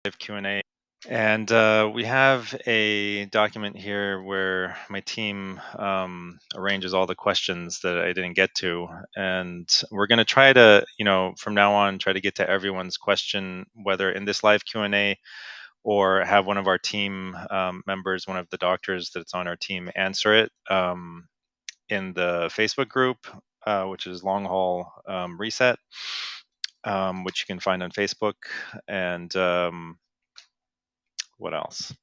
Q&A. And we have a document here where my team arranges all the questions that I didn't get to. And we're going to try to, from now on, try to get to everyone's question, whether in this live Q&A or have one of our team members, one of the doctors that's on our team, answer it in the Facebook group, which is Long Haul Reset, which you can find on Facebook. And what else?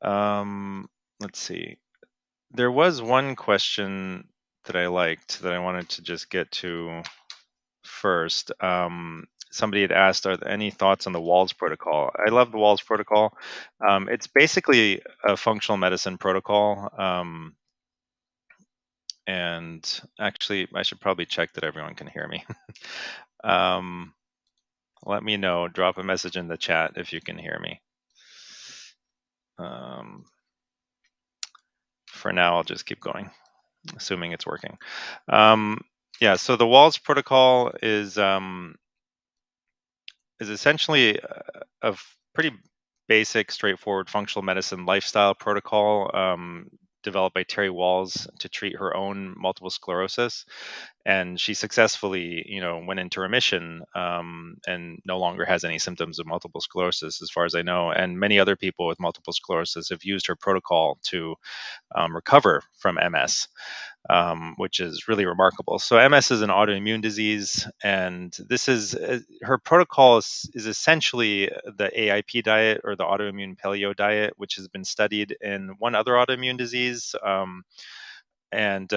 Let's see. There was one question that I liked that I wanted to just get to first. Somebody had asked, are there any thoughts on the Walls protocol? I love the Walls protocol. It's basically a functional medicine protocol. And actually, I should probably check that everyone can hear me. Let me know. Drop a message in the chat if you can hear me. For now, I'll just keep going, assuming it's working. Yeah, so the Walls protocol is essentially a pretty basic, straightforward functional medicine lifestyle protocol developed by Terry Walls to treat her own multiple sclerosis. And she successfully, went into remission and no longer has any symptoms of multiple sclerosis, as far as I know. And many other people with multiple sclerosis have used her protocol to recover from MS. Which is really remarkable. So MS is an autoimmune disease, and this is her protocol is essentially the AIP diet or the autoimmune paleo diet, which has been studied in one other autoimmune disease, and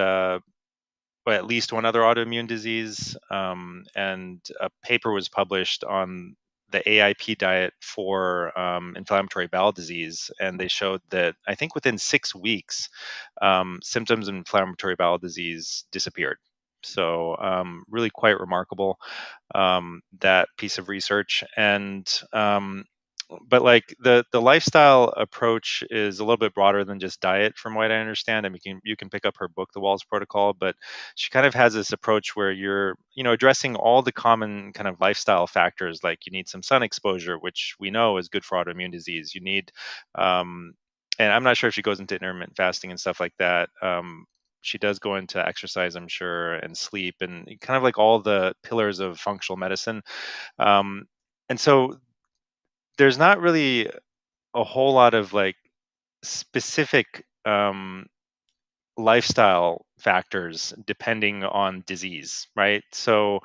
but at least one other autoimmune disease. And a paper was published on the AIP diet for inflammatory bowel disease, and they showed that I think within 6 weeks, symptoms of inflammatory bowel disease disappeared. So really quite remarkable, that piece of research. And but like the lifestyle approach is a little bit broader than just diet, from what I understand. I mean, you can pick up her book, The Walls Protocol, but she kind of has this approach where you're addressing all the common kind of lifestyle factors. Like you need some sun exposure, which we know is good for autoimmune disease. You need and I'm not sure if she goes into intermittent fasting and stuff like that. She does go into exercise, I'm sure, and sleep, and kind of like all the pillars of functional medicine. And so there's not really a whole lot of like specific lifestyle factors depending on disease, right? So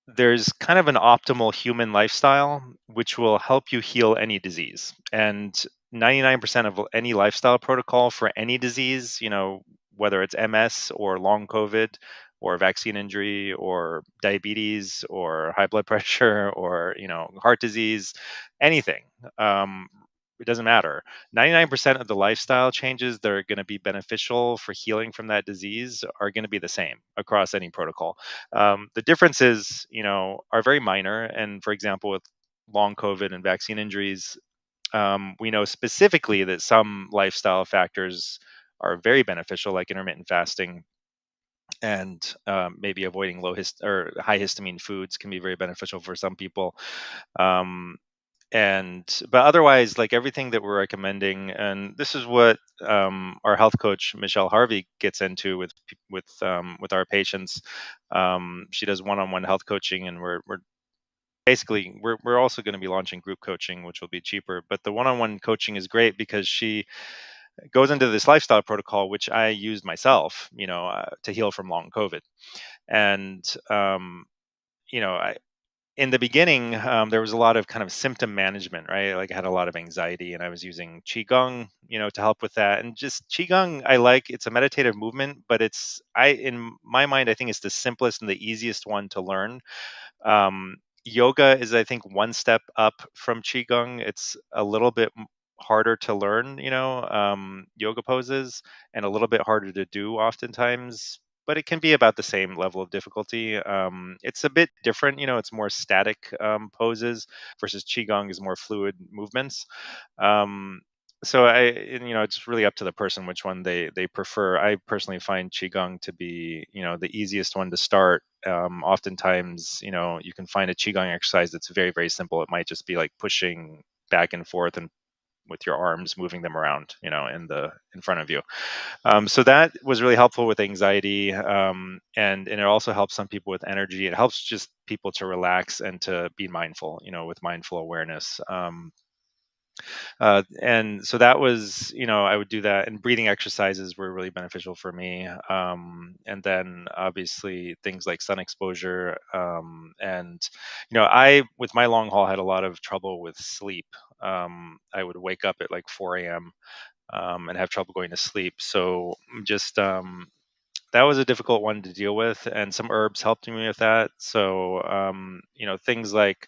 there's kind of an optimal human lifestyle which will help you heal any disease. And 99% of any lifestyle protocol for any disease, whether it's MS or long COVID or vaccine injury or diabetes or high blood pressure or, heart disease, anything. It doesn't matter. 99% of the lifestyle changes that are going to be beneficial for healing from that disease are going to be the same across any protocol. The differences, are very minor. And for example, with long COVID and vaccine injuries, we know specifically that some lifestyle factors are very beneficial, like intermittent fasting, and maybe avoiding or high histamine foods can be very beneficial for some people. Um, but otherwise, like everything that we're recommending, and this is what our health coach Michelle Harvey gets into with our patients. She does one-on-one health coaching, and we're also going to be launching group coaching, which will be cheaper. But the one-on-one coaching is great because she goes into this lifestyle protocol, which I used myself, to heal from long COVID. And I in the beginning, there was a lot of kind of symptom management, right? Like I had a lot of anxiety, and I was using qigong, to help with that. And just qigong, it's a meditative movement, but in my mind, I think it's the simplest and the easiest one to learn. Yoga is, I think, one step up from qigong. It's a little bit harder to learn, yoga poses, and a little bit harder to do oftentimes, but it can be about the same level of difficulty. It's a bit different, it's more static poses versus qigong is more fluid movements. Um, So it's really up to the person which one they prefer. I personally find qigong to be, the easiest one to start. Oftentimes, you can find a qigong exercise that's very, very simple. It might just be like pushing back and forth and with your arms, moving them around, in front of you. So that was really helpful with anxiety, and it also helps some people with energy. It helps just people to relax and to be mindful, with mindful awareness. And so that was, I would do that, and breathing exercises were really beneficial for me. And then obviously things like sun exposure, and I, with my long haul, had a lot of trouble with sleep. I would wake up at like 4 a.m. And have trouble going to sleep. So just that was a difficult one to deal with, and some herbs helped me with that. So things like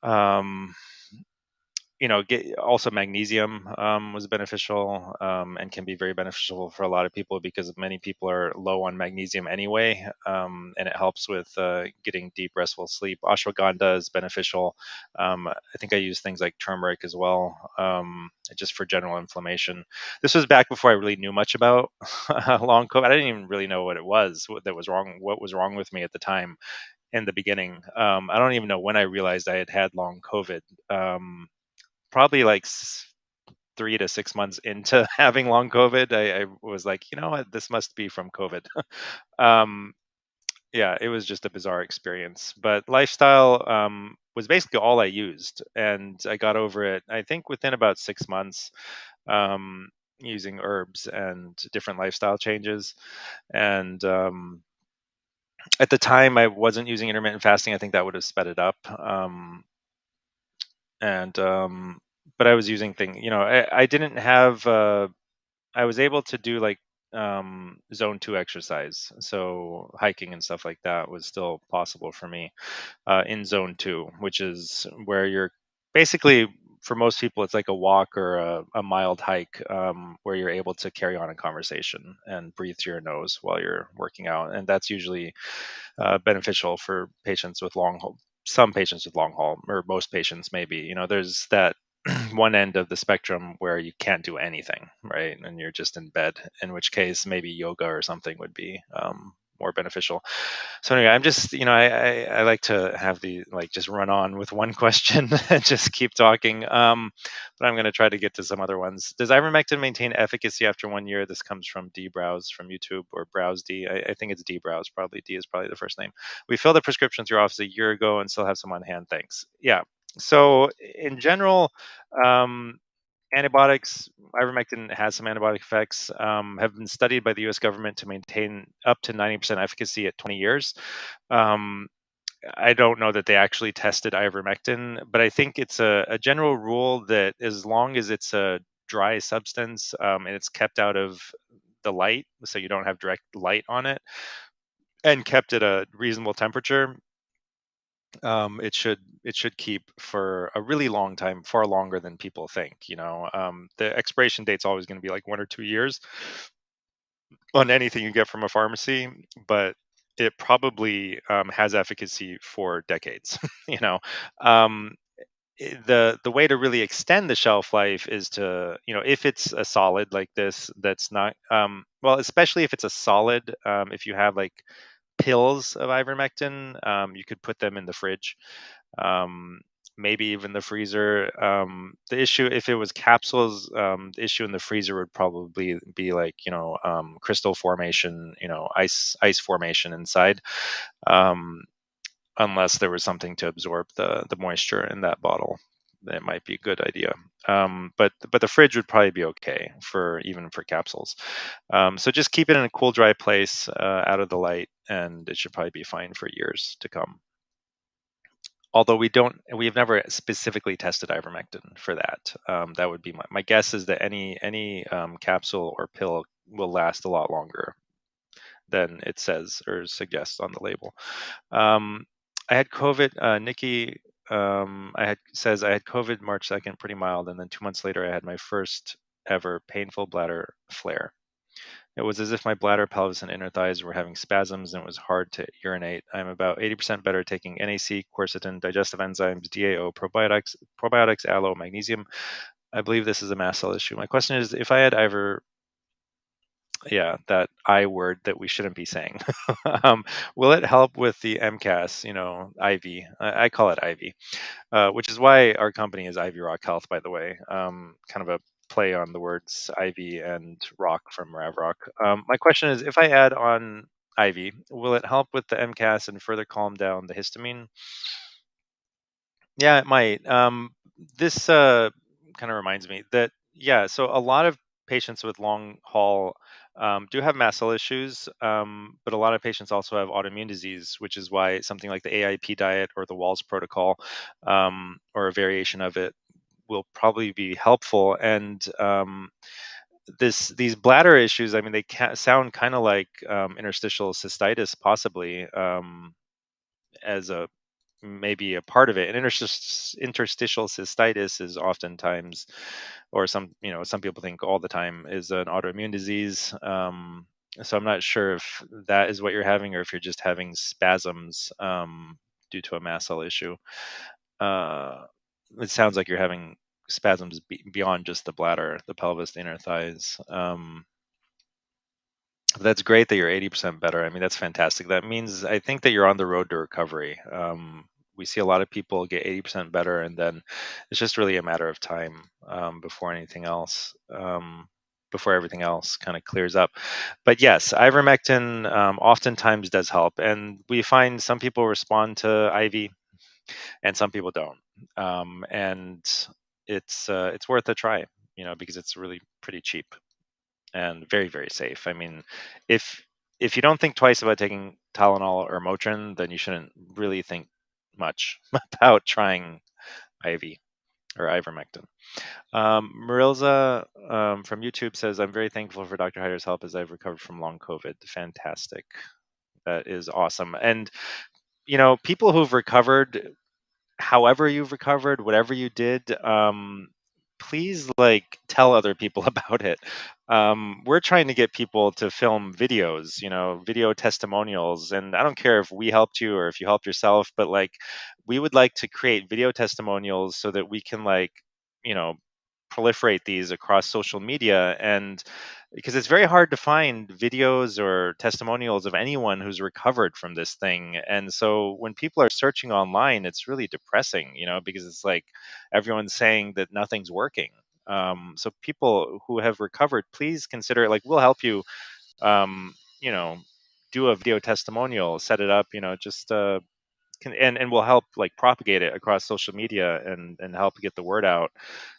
um, get also magnesium was beneficial, and can be very beneficial for a lot of people because many people are low on magnesium anyway, and it helps with getting deep restful sleep. Ashwagandha is beneficial. I think I use things like turmeric as well, just for general inflammation. This was back before I really knew much about long COVID. I didn't even really know what it was, what was wrong with me at the time in the beginning. I don't even know when I realized I had had long COVID. Probably like 3 to 6 months into having long COVID, I was like, you know what, this must be from COVID. um, yeah, it was just a bizarre experience. But lifestyle was basically all I used, and I got over it, I think, within about 6 months, using herbs and different lifestyle changes. And at the time, I wasn't using intermittent fasting. I think that would have sped it up. And But I was using things. I didn't have. I was able to do like zone 2 exercise, so hiking and stuff like that was still possible for me in zone 2, which is where you're basically, for most people, it's like a walk or a mild hike, where you're able to carry on a conversation and breathe through your nose while you're working out, and that's usually beneficial for patients with long haul. Some patients with long haul, or most patients, maybe. There's that one end of the spectrum where you can't do anything, right? And you're just in bed, in which case maybe yoga or something would be more beneficial. So anyway, I'm just, I like to have the, like, just run on with one question and just keep talking. But I'm going to try to get to some other ones. Does ivermectin maintain efficacy after 1 year? This comes from D Browse from YouTube, or Browse D. I think it's D Browse. Probably D is probably the first name. We filled the prescription through office a year ago and still have some on hand. Thanks. Yeah. So in general, um, antibiotics, ivermectin has some antibiotic effects, have been studied by the US government to maintain up to 90% efficacy at 20 years. Um, I don't know that they actually tested ivermectin, but I think it's a general rule that as long as it's a dry substance, and it's kept out of the light, so you don't have direct light on it, and kept at a reasonable temperature, it should keep for a really long time, far longer than people think. The expiration date's always going to be like 1 or 2 years on anything you get from a pharmacy, but it probably has efficacy for decades. you know, um, the way to really extend the shelf life is to, if it's a solid like this, that's not, well, especially if it's a solid, if you have like pills of ivermectin, you could put them in the fridge, um, maybe even the freezer. The issue, if it was capsules, the issue in the freezer would probably be like, crystal formation, ice formation inside, um, unless there was something to absorb the moisture in that bottle. It might be a good idea. But the fridge would probably be okay for, even for capsules. So just keep it in a cool, dry place, out of the light, and it should probably be fine for years to come. Although we have never specifically tested ivermectin for that. That would be my guess, is that any capsule or pill will last a lot longer than it says or suggests on the label. Um, I had COVID. Nikki, says I had COVID March 2nd, pretty mild, and then 2 months later I had my first ever painful bladder flare. It was as if my bladder, pelvis, and inner thighs were having spasms, and it was hard to urinate. I'm about 80% better taking NAC, quercetin, digestive enzymes, DAO, probiotics, aloe, magnesium. I believe this is a mast cell issue. My question is, if I had yeah, that I word that we shouldn't be saying, um, will it help with the MCAS? IV. I call it IV, which is why our company is Ivy Rock Health, by the way. Kind of a play on the words Ivy and rock from Ravrock. My question is, if I add on IV, will it help with the MCAS and further calm down the histamine? Yeah, it might. This kind of reminds me that, yeah, so a lot of patients with long haul do have mast cell issues, but a lot of patients also have autoimmune disease, which is why something like the AIP diet or the Walls protocol, or a variation of it, will probably be helpful. And these bladder issues, I mean, they sound kind of like interstitial cystitis, possibly, as a maybe a part of it. And interstitial cystitis is oftentimes, or some people think all the time, is an autoimmune disease. So I'm not sure if that is what you're having, or if you're just having spasms due to a mast cell issue. Uh, it sounds like you're having spasms beyond just the bladder, the pelvis, the inner thighs. That's great that you're 80% better. I mean, that's fantastic. That means, I think, that you're on the road to recovery. We see a lot of people get 80% better, and then it's just really a matter of time before before everything else kind of clears up. But yes, ivermectin oftentimes does help, and we find some people respond to IV and some people don't. And it's worth a try, because it's really pretty cheap and very, very safe. I mean, if if you don't think twice about taking Tylenol or Motrin, then you shouldn't really think much about trying IV or ivermectin. Marilza from YouTube says, "I'm very thankful for Dr. Hyder's help as I've recovered from long COVID." Fantastic. That is awesome. And people who've recovered, however you've recovered, whatever you did, please, like, tell other people about it. We're trying to get people to film videos, video testimonials, and I don't care if we helped you or if you helped yourself, but, like, we would like to create video testimonials so that we can, like, you know proliferate these across social media. And because it's very hard to find videos or testimonials of anyone who's recovered from this thing. And so when people are searching online, it's really depressing, because it's like everyone's saying that nothing's working. So people who have recovered, please consider, like, we'll help you, um, you know, do a video testimonial, set it up, just and we'll help, like, propagate it across social media and help get the word out.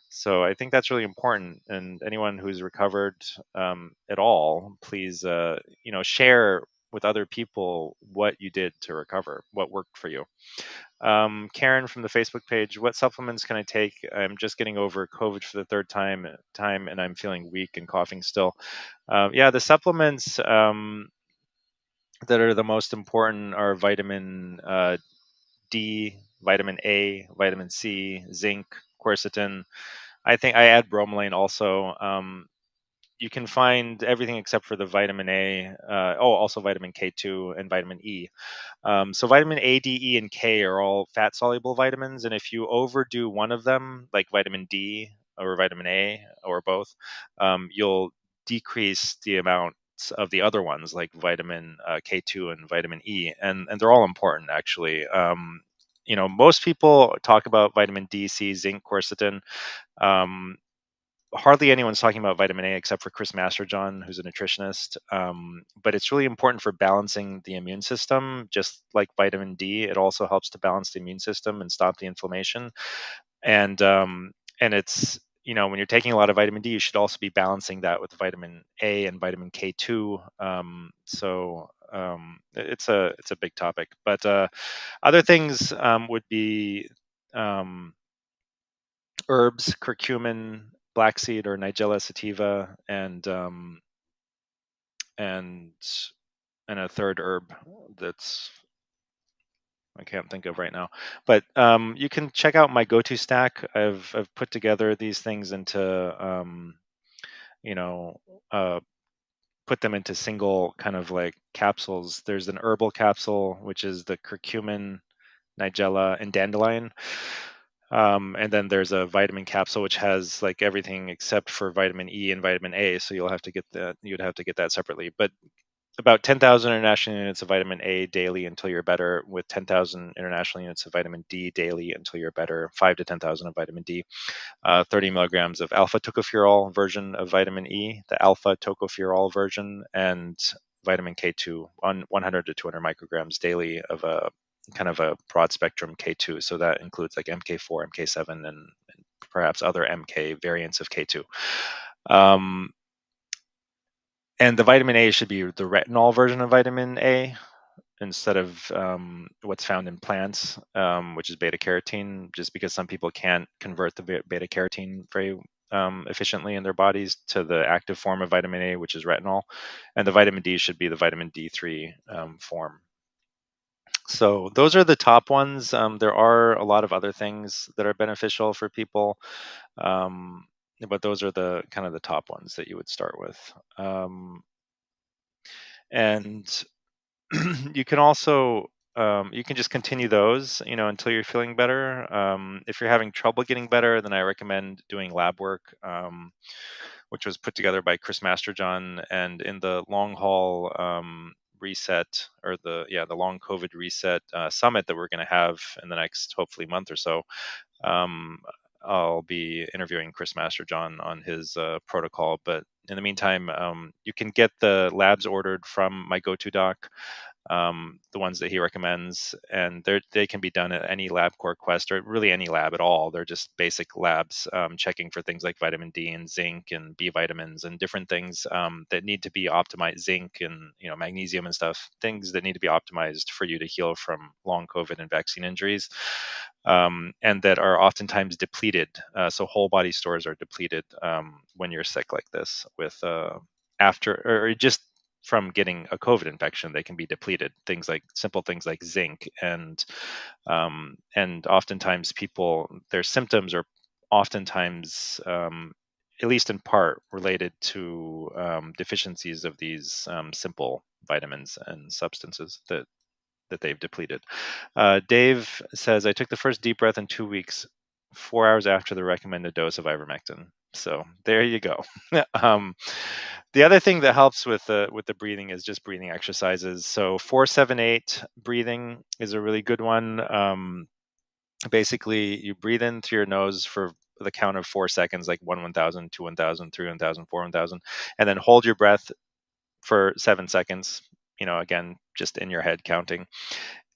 So I think that's really important. And anyone who's recovered at all, please, share with other people what you did to recover, what worked for you. Karen from the Facebook page: "What supplements can I take? I'm just getting over COVID for the third time, and I'm feeling weak and coughing still." Yeah, the supplements that are the most important are vitamin D, vitamin A, vitamin C, zinc, quercetin. I think I add bromelain also. You can find everything except for the vitamin A. Also vitamin K2 and vitamin E. So vitamin A, D, E, and K are all fat soluble vitamins, and if you overdo one of them, like vitamin D or vitamin A or both, you'll decrease the amount of the other ones, like vitamin K2 and vitamin E, and they're all important, actually. Most people talk about vitamin D, C, zinc, quercetin. Um, Hardly anyone's talking about vitamin A except for Chris Masterjohn, who's a nutritionist. But it's really important for balancing the immune system, just like vitamin D. It also helps to balance the immune system and stop the inflammation. And it's, when you're taking a lot of vitamin D, you should also be balancing that with vitamin A and vitamin K2. It's a big topic. But other things would be herbs: curcumin, black seed or Nigella sativa, and and a third herb that's I can't think of right now. But you can check out my go-to stack. I've put together these things into you know uh, put them into single kind of like capsules. There's an herbal capsule, which is the curcumin, Nigella, and dandelion. And then there's a vitamin capsule which has like everything except for vitamin E and vitamin A. So you'd have to get that separately. But about 10,000 international units of vitamin A daily until you're better, with 10,000 international units of vitamin D daily until you're better, 5 to 10,000 of vitamin D, 30 milligrams of alpha tocopherol version of vitamin E, the alpha tocopherol version, and vitamin K2 on 100 to 200 micrograms daily of a kind of a broad spectrum K2. So that includes like MK4, MK7, and perhaps other MK variants of K2. And the vitamin A should be the retinol version of vitamin A instead of what's found in plants, which is beta carotene, just because some people can't convert the beta carotene very efficiently in their bodies to the active form of vitamin A, which is retinol. And the vitamin D should be the vitamin D3 form. So those are the top ones. There are a lot of other things that are beneficial for people, um, but those are the kind of the top ones that you would start with. And you can also you can just continue those, until you're feeling better. If you're having trouble getting better, then I recommend doing lab work, which was put together by Chris Masterjohn. And in the long haul reset, or the long COVID reset summit that we're going to have in the next hopefully month or so, um, I'll be interviewing Chris Masterjohn on his protocol. But in the meantime, you can get the labs ordered from my go-to doc, the ones that he recommends, and they can be done at any LabCorp Quest, or really any lab at all. They're just basic labs checking for things like vitamin D and zinc and B vitamins and different things that need to be optimized, zinc and magnesium and stuff, things that need to be optimized for you to heal from long COVID and vaccine injuries, and that are oftentimes depleted. So whole body stores are depleted when you're sick like this, with after or just from getting a COVID infection, they can be depleted. Simple things like zinc, and oftentimes their symptoms are oftentimes, at least in part, related to deficiencies of these simple vitamins and substances that they've depleted. Dave says, I took the first deep breath in 2 weeks, 4 hours after the recommended dose of ivermectin. So there you go. The other thing that helps with the breathing is just breathing exercises. So 4-7-8 breathing is a really good one. Basically, you breathe in through your nose for the count of 4 seconds, like 1,000, 2, 1,000, 3, 1,000, 4, 1,000, and then hold your breath for 7 seconds. Again, just in your head counting,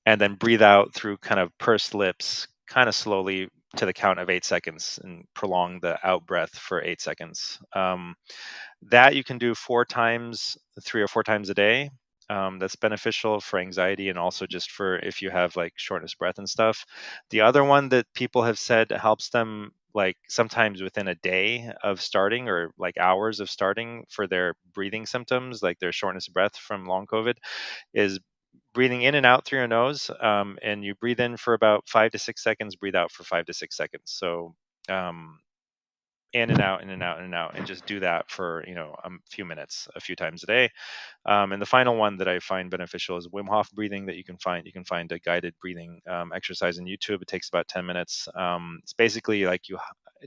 and then breathe out through kind of pursed lips, kind of slowly, to the count of 8 seconds, and prolong the out breath for 8 seconds. That you can do 3 or 4 times a day. That's beneficial for anxiety, and also just for if you have like shortness of breath and stuff. The other one that people have said helps them, like sometimes within a day of starting, or like hours of starting, for their breathing symptoms, like their shortness of breath from long COVID, is breathing in and out through your nose. And you breathe in for about 5 to 6 seconds, breathe out for 5 to 6 seconds. So um, in and out, in and out, in and out, and just do that for a few minutes, a few times a day. And the final one that I find beneficial is Wim Hof breathing. That you can find a guided breathing exercise on YouTube. It takes about 10 minutes. It's basically like you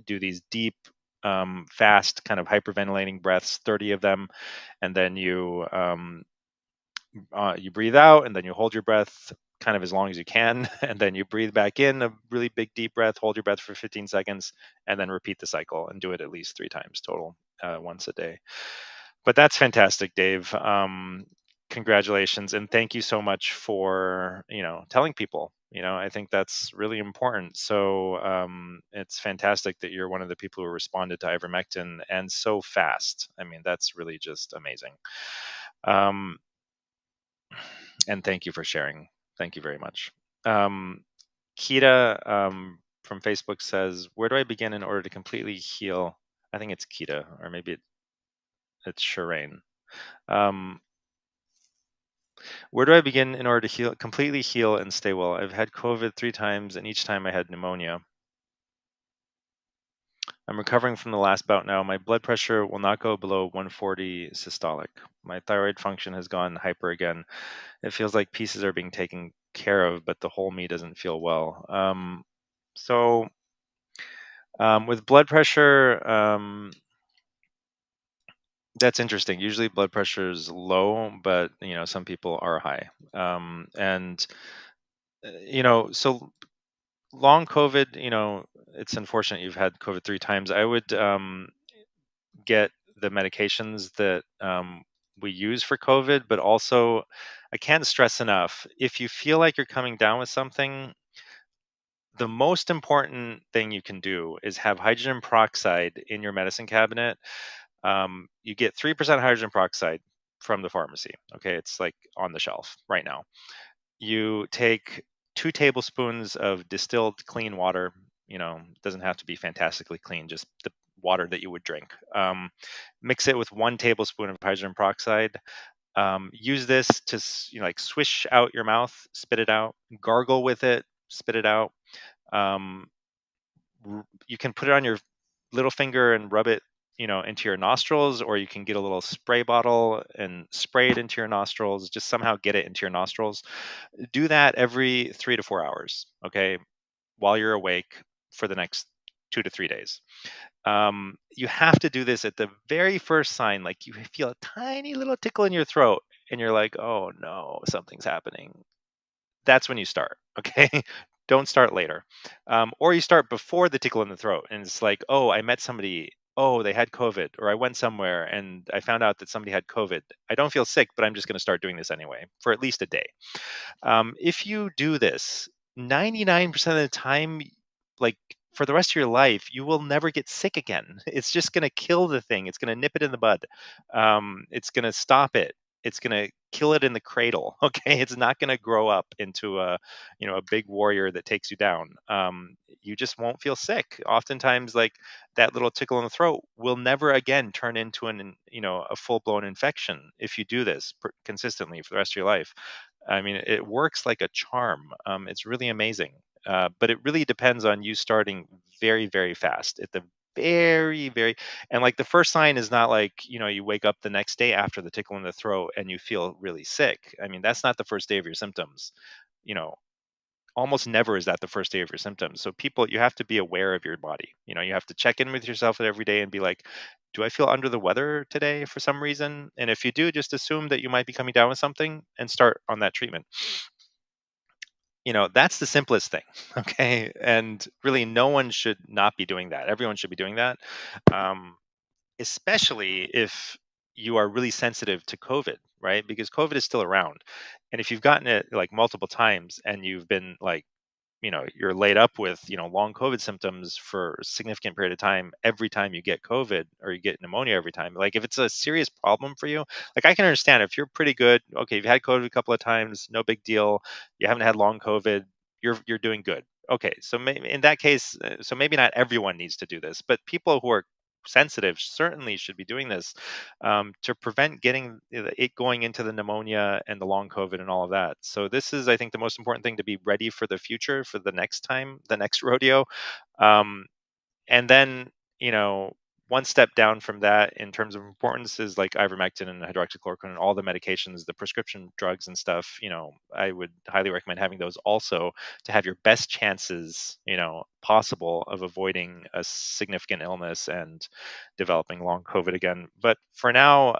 do these deep, fast kind of hyperventilating breaths, 30 of them, and then you breathe out, and then you hold your breath kind of as long as you can, and then you breathe back in a really big deep breath, hold your breath for 15 seconds, and then repeat the cycle, and do it at least 3 times total, once a day. But that's fantastic, Dave. Congratulations, and thank you so much for telling people. I think that's really important. So it's fantastic that you're one of the people who responded to ivermectin, and so fast. I mean, that's really just amazing. And thank you for sharing. Thank you very much. Kita from Facebook says, where do I begin in order to completely heal? I think it's Kita, or maybe it's Shireen. Where do I begin in order to completely heal and stay well? I've had COVID 3 times, and each time I had pneumonia. I'm recovering from the last bout now. My blood pressure will not go below 140 systolic. My thyroid function has gone hyper again. It feels like pieces are being taken care of, but the whole me doesn't feel well. So With blood pressure, that's interesting. Usually blood pressure is low, but some people are high. And so long COVID, it's unfortunate you've had COVID 3 times. I would get the medications that we use for COVID, but also I can't stress enough, if you feel like you're coming down with something, the most important thing you can do is have hydrogen peroxide in your medicine cabinet. You get 3% hydrogen peroxide from the pharmacy. Okay, it's like on the shelf right now. You take 2 tablespoons of distilled clean water. It doesn't have to be fantastically clean, just the water that you would drink. Mix it with 1 tablespoon of hydrogen peroxide. Use this to like swish out your mouth, spit it out, gargle with it, spit it out. Um, you can put it on your little finger and rub it, into your nostrils, or you can get a little spray bottle and spray it into your nostrils. Just somehow get it into your nostrils. Do that every 3 to 4 hours, okay, while you're awake for the next 2 to 3 days. You have to do this at the very first sign, like you feel a tiny little tickle in your throat, and you're like, "Oh no, something's happening." That's when you start. Okay, don't start later, or you start before the tickle in the throat, and it's like, "Oh, I met somebody. Oh, they had COVID," or "I went somewhere and I found out that somebody had COVID. I don't feel sick, but I'm just going to start doing this anyway for at least a day." If you do this 99% of the time, like for the rest of your life, you will never get sick again. It's just going to kill the thing. It's going to nip it in the bud. It's going to stop it. It's going to kill it in the cradle. Okay, it's not going to grow up into a big warrior that takes you down. You just won't feel sick. Oftentimes, like that little tickle in the throat will never again turn into a full blown infection if you do this consistently for the rest of your life. I mean, it works like a charm. It's really amazing. But it really depends on you starting very, very fast at the very, very, and like the first sign is not like, you wake up the next day after the tickle in the throat and you feel really sick. I mean, that's not the first day of your symptoms. You know, Almost never is that the first day of your symptoms. So people, you have to be aware of your body. You have to check in with yourself every day and be like, do I feel under the weather today for some reason? And if you do, just assume that you might be coming down with something and start on that treatment. That's the simplest thing. Okay. And really, no one should not be doing that. Everyone should be doing that. Um, Especially if you are really sensitive to COVID, right? Because COVID is still around. And if you've gotten it like multiple times and you've been like, you're laid up with, long COVID symptoms for a significant period of time, every time you get COVID or you get pneumonia every time, like if it's a serious problem for you, like I can understand if you're pretty good, okay, you've had COVID a couple of times, no big deal. You haven't had long COVID, you're doing good. Okay, so maybe in that case, so maybe not everyone needs to do this, but people who are sensitive certainly should be doing this, to prevent getting it going into the pneumonia and the long COVID and all of that. So this is, I think, the most important thing, to be ready for the future, for the next time, the next rodeo. Um, and then, you know, one step down from that in terms of importance is like ivermectin and hydroxychloroquine and all the medications, the prescription drugs and stuff. I would highly recommend having those also to have your best chances, possible of avoiding a significant illness and developing long COVID again. But for now,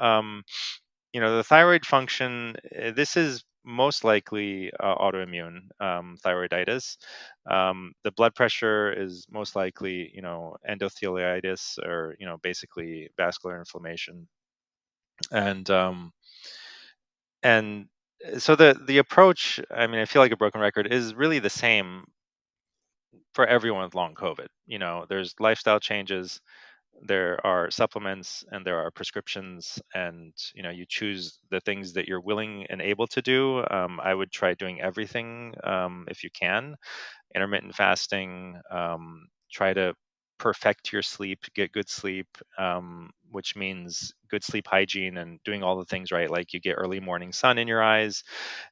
the thyroid function, this is most likely autoimmune thyroiditis. The blood pressure is most likely, endotheliitis, or, basically vascular inflammation. And and so the approach, I mean, I feel like a broken record, is really the same for everyone with long COVID. There's lifestyle changes, there are supplements, and there are prescriptions, and you choose the things that you're willing and able to do. I would try doing everything, if you can. Intermittent fasting, try to perfect your sleep, get good sleep, which means good sleep hygiene and doing all the things right, like you get early morning sun in your eyes,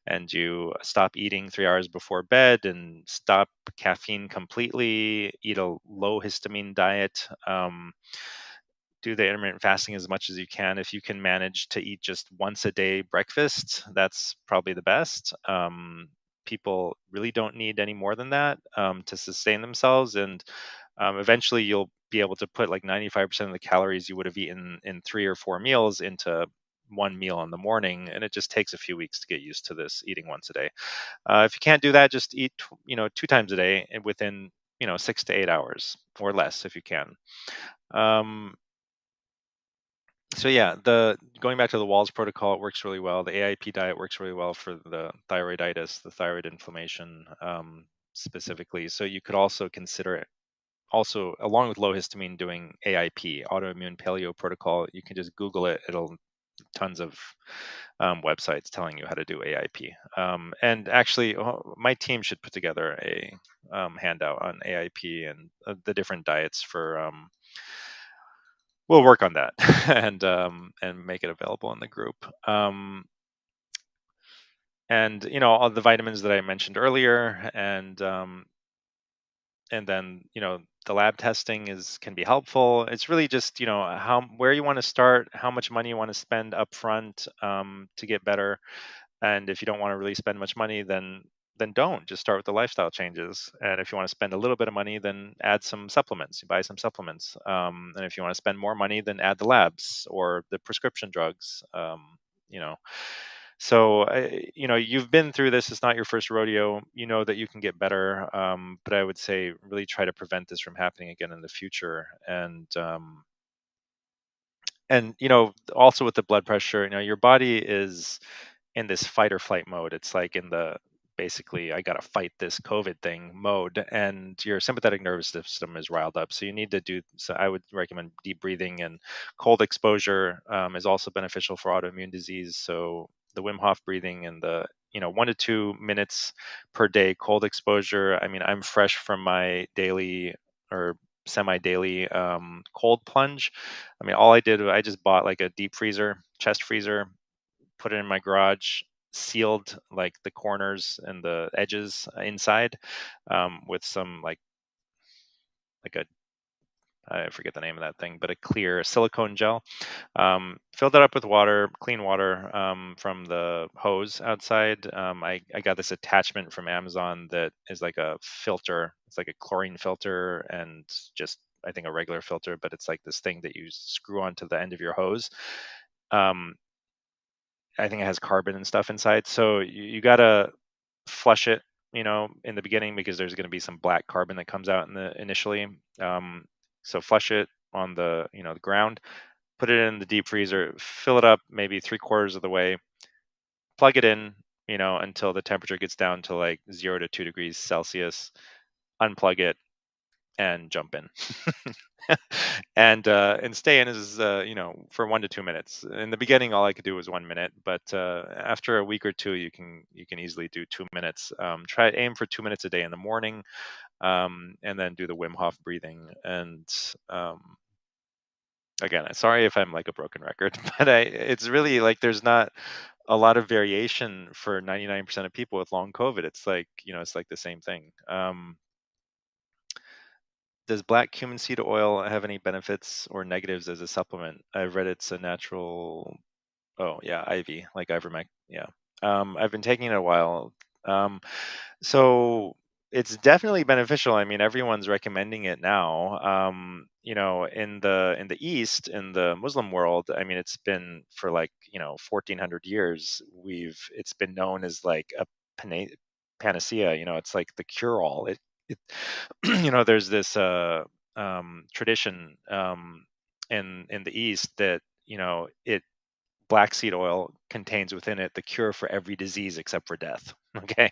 and you stop eating 3 hours before bed, and stop caffeine completely, eat a low histamine diet. Do the intermittent fasting as much as you can. If you can manage to eat just once a day breakfast, that's probably the best. People really don't need any more than that, to sustain themselves. And Eventually you'll be able to put like 95% of the calories you would have eaten in 3 or 4 meals into one meal in the morning, and it just takes a few weeks to get used to this eating once a day. If you can't do that, just eat 2 times a day and within 6 to 8 hours or less if you can. um, so yeah, the going back to the walls protocol, it works really well. The AIP diet works really well for the thyroiditis, the thyroid inflammation, specifically. So you could also consider it also along with low histamine doing AIP, autoimmune paleo protocol. You can just Google it. It'll tons of websites telling you how to do AIP. And actually, my team should put together a handout on AIP and the different diets for. We'll work on that and make it available in the group. And all the vitamins that I mentioned earlier, and then the lab testing is can be helpful. It's really just how where you want to start, how much money you want to spend up front to get better. And if you don't want to really spend much money, then don't just start with the lifestyle changes. And if you want to spend a little bit of money, then add some supplements. You buy some supplements. And if you want to spend more money, then add the labs or the prescription drugs. You know, so you've been through this. It's not your first rodeo. You know that you can get better. But I would say really try to prevent this from happening again in the future. And also with the blood pressure, your body is in this fight or flight mode. It's like in the basically I got to fight this COVID thing mode, and your sympathetic nervous system is riled up. So you need to do. So I would recommend deep breathing, and cold exposure is also beneficial for autoimmune disease. So the Wim Hof breathing and the 1 to 2 minutes per day cold exposure. I mean, I'm fresh from my daily or semi-daily cold plunge. I mean, all I did was I just bought like a deep freezer, chest freezer, put it in my garage, sealed like the corners and the edges inside with some like a I forget the name of that thing, but a clear silicone gel. Filled it up with water, clean water from the hose outside. I got this attachment from Amazon that is like a filter. It's like a chlorine filter and just I think a regular filter, but it's like this thing that you screw onto the end of your hose. Um, I think it has carbon and stuff inside. So you gotta flush it, in the beginning because there's going to be some black carbon that comes out in the initially. So flush it on the ground, put it in the deep freezer, fill it up maybe 3/4 of the way, plug it in, until the temperature gets down to like 0 to 2 degrees Celsius, unplug it, and jump in. And stay in is for 1 to 2 minutes. In the beginning all I could do was 1 minute, but after a week or two you can easily do 2 minutes. Try aim for 2 minutes a day in the morning, and then do the Wim Hof breathing. And again, sorry if I'm like a broken record, but it's really like there's not a lot of variation for 99% of people with long COVID. It's like it's like the same thing. Does black cumin seed oil have any benefits or negatives as a supplement? I've read it's a natural. Oh yeah, IV, like ivermectin. Yeah. I've been taking it a while. Um, so it's definitely beneficial. I mean, everyone's recommending it now. In the East, in the Muslim world, I mean, it's been for like 1400 years. It's been known as like a panacea. It's like the cure all. It there's this tradition in the East that it black seed oil contains within it the cure for every disease except for death. Okay.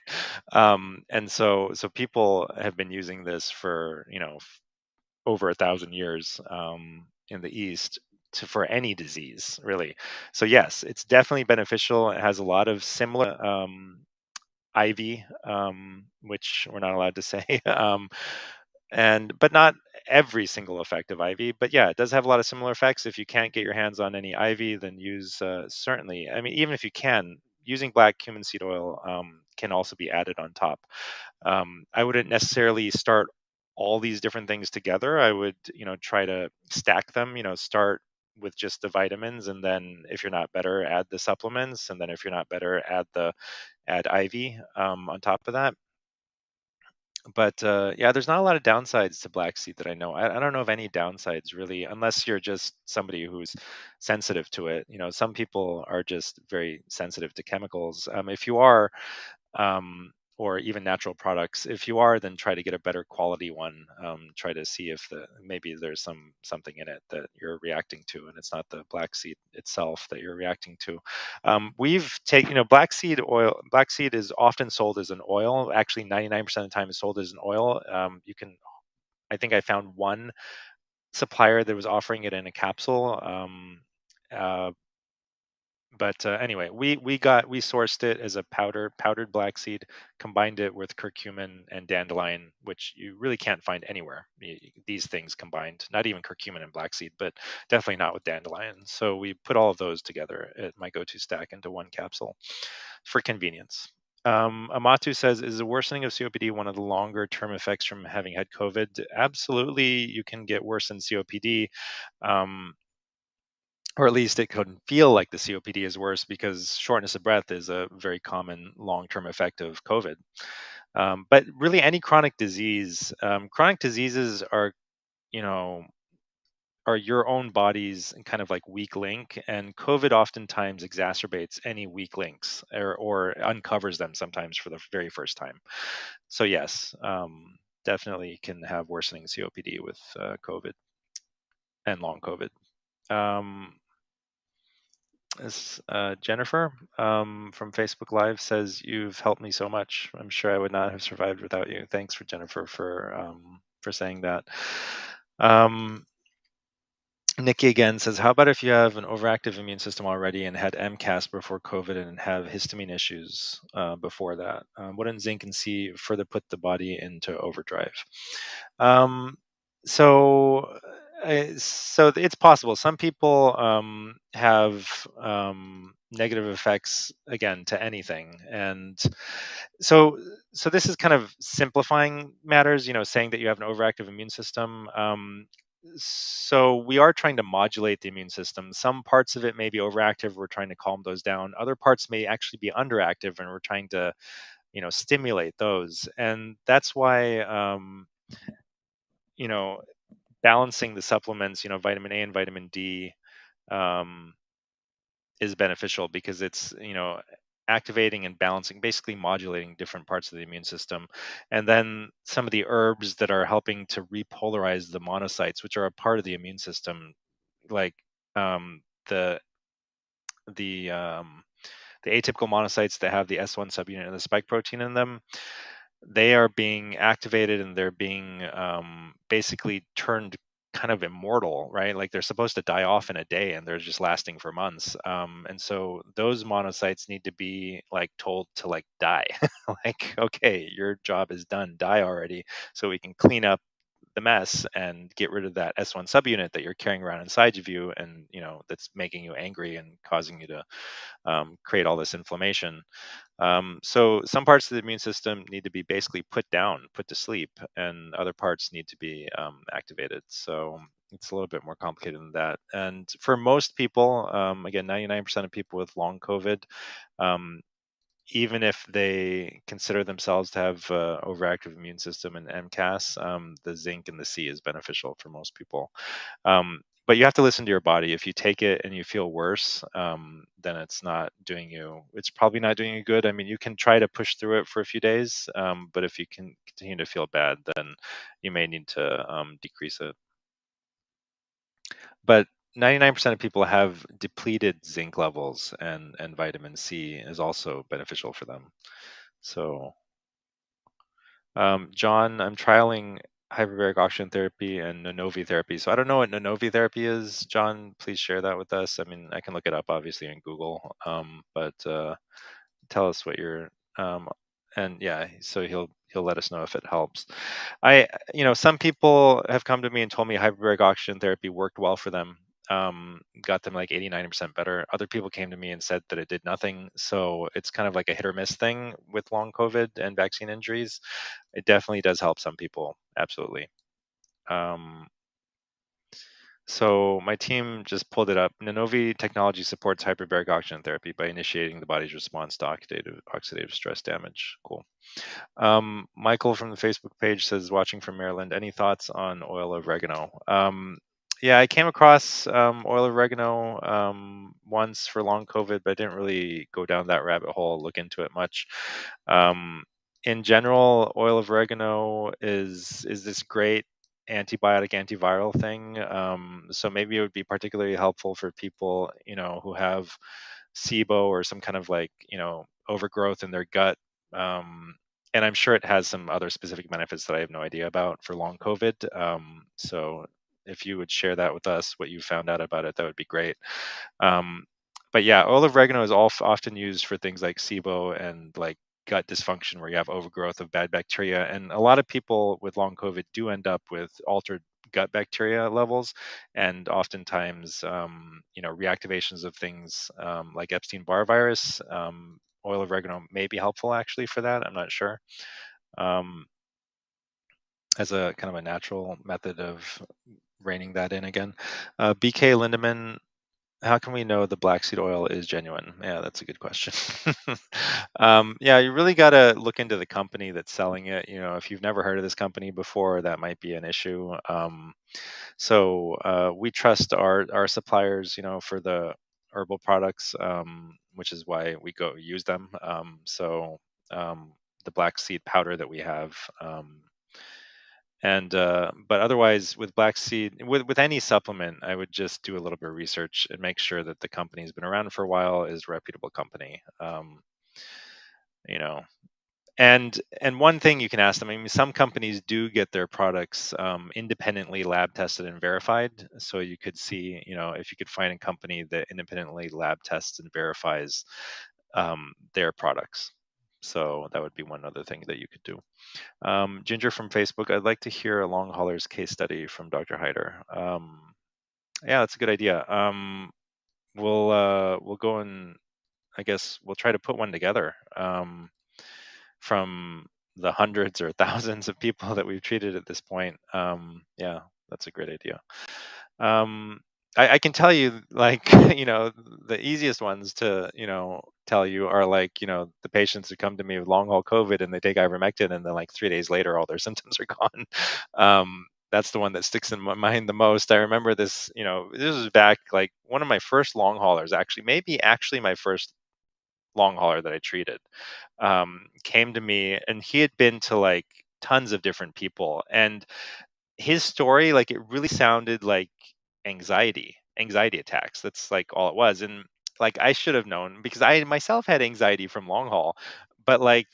And so people have been using this for over 1,000 years in the East for any disease really. So yes, it's definitely beneficial. It has a lot of similar IV, which we're not allowed to say. And but not every single effect of IV. But yeah, it does have a lot of similar effects. If you can't get your hands on any IV, then use certainly. I mean, even if you can, using black cumin seed oil can also be added on top. I wouldn't necessarily start all these different things together. I would, try to stack them. Start with just the vitamins, and then if you're not better, add the supplements, and then if you're not better, add IV on top of that. But yeah, there's not a lot of downsides to black seed that I know. I don't know of any downsides really, unless you're just somebody who's sensitive to it. Some people are just very sensitive to chemicals. If you are, or even natural products. If you are, then try to get a better quality one. Try to see if maybe there's something in it that you're reacting to, and it's not the black seed itself that you're reacting to. We've taken, black seed oil. Black seed is often sold as an oil. Actually, 99% of the time is sold as an oil. You can. I think I found one supplier that was offering it in a capsule. Uh, but anyway, we sourced it as a powdered black seed, combined it with curcumin and dandelion, which you really can't find anywhere. These things combined, not even curcumin and black seed, but definitely not with dandelion. So we put all of those together at my go-to stack into one capsule for convenience. Amatu says, is the worsening of COPD one of the longer term effects from having had COVID? Absolutely, you can get worse than COPD. Um, or at least it couldn't feel like the COPD is worse, because shortness of breath is a very common long-term effect of COVID. But really, any chronic diseases you know, are your own body's kind of like weak link, and COVID oftentimes exacerbates any weak links, or uncovers them sometimes for the very first time. So yes, definitely can have worsening COPD with COVID and long COVID. Um, Jennifer from Facebook Live says, "You've helped me so much. I'm sure I would not have survived without you." Thanks for Jennifer for saying that. Um, Nikki again says, "How about if you have an overactive immune system already and had MCAS before COVID and have histamine issues before that? Wouldn't zinc and C further put the body into overdrive?" Um, so, so it's possible. Some people have negative effects again to anything, and so this is kind of simplifying matters. Saying that you have an overactive immune system. So we are trying to modulate the immune system. Some parts of it may be overactive. We're trying to calm those down. Other parts may actually be underactive, and we're trying to stimulate those. And that's why you know balancing the supplements, vitamin A and vitamin D, um, is beneficial, because it's activating and balancing, basically modulating different parts of the immune system. And then some of the herbs that are helping to repolarize the monocytes, which are a part of the immune system, like um, the the um, the atypical monocytes that have the S1 subunit and the spike protein in them, they are being activated, and they're being basically turned kind of immortal, right? Like they're supposed to die off in a day, and they're just lasting for months. And so those monocytes need to be like told to like die. Like, okay, your job is done, die already, so we can clean up the mess and get rid of that S1 subunit that you're carrying around inside of you, and that's making you angry and causing you to create all this inflammation. So some parts of the immune system need to be basically put down, put to sleep, and other parts need to be activated. So it's a little bit more complicated than that. And for most people, again, 99% of people with long COVID, um, even if they consider themselves to have overactive immune system and MCAS, the zinc and the C is beneficial for most people. But you have to listen to your body. If you take it and you feel worse, then it's probably not doing you good. I mean, you can try to push through it for a few days, but if you can continue to feel bad, then you may need to decrease it. But 99% of people have depleted zinc levels, and vitamin C is also beneficial for them. So, John, I'm trialing hyperbaric oxygen therapy and Nonovi therapy. So I don't know what Nonovi therapy is. John, please share that with us. I mean, I can look it up obviously in Google, but tell us what you're. And yeah, so he'll let us know if it helps. Some people have come to me and told me hyperbaric oxygen therapy worked well for them. Got them like 80-90% better. Other people came to me and said that it did nothing. So it's kind of like a hit or miss thing with long COVID and vaccine injuries. It definitely does help some people, absolutely. Um, So my team just pulled it up. Nanovi technology supports hyperbaric oxygen therapy by initiating the body's response to oxidative stress damage. Cool. Michael from the Facebook page says, watching from Maryland, any thoughts on oil of oregano? Yeah, I came across oil of oregano once for long COVID, but I didn't really go down that rabbit hole, look into it much. Um, in general, oil of oregano is this great antibiotic antiviral thing. So maybe it would be particularly helpful for people, who have SIBO or some kind of like, overgrowth in their gut. And I'm sure it has some other specific benefits that I have no idea about for long COVID. So if you would share that with us, what you found out about it, that would be great. Um, but yeah, oil of oregano is often used for things like SIBO and like gut dysfunction where you have overgrowth of bad bacteria. And a lot of people with long COVID do end up with altered gut bacteria levels, and oftentimes, reactivations of things like Epstein-Barr virus. Oil of oregano may be helpful actually for that. I'm not sure. Um, as a kind of a natural method of reining that in again. BK Lindemann, how can we know the black seed oil is genuine? Yeah, that's a good question. Yeah, you really got to look into the company that's selling it. If you've never heard of this company before, that might be an issue. So we trust our suppliers, for the herbal products, which is why we go use them. Um, the black seed powder that we have. And but otherwise, with black seed, with any supplement, I would just do a little bit of research and make sure that the company's been around for a while, is a reputable company. You know, and one thing you can ask them. I mean, some companies do get their products independently lab tested and verified. So you could see, if you could find a company that independently lab tests and verifies their products. So that would be one other thing that you could do. Ginger from Facebook, I'd like to hear a long haulers case study from Dr. Hyder. Yeah, that's a good idea. We'll go and I guess we'll try to put one together from the hundreds or thousands of people that we've treated at this point. Yeah, that's a great idea. Um, I can tell you, like, the easiest ones to, tell you are like, the patients who come to me with long haul COVID and they take ivermectin and then like 3 days later, all their symptoms are gone. That's the one that sticks in my mind the most. I remember this, this was back like one of my first long haulers, actually, maybe actually my first long hauler that I treated, came to me and he had been to like tons of different people. And his story, like, it really sounded like anxiety attacks. That's like all it was. And like I should have known because I myself had anxiety from long haul, but like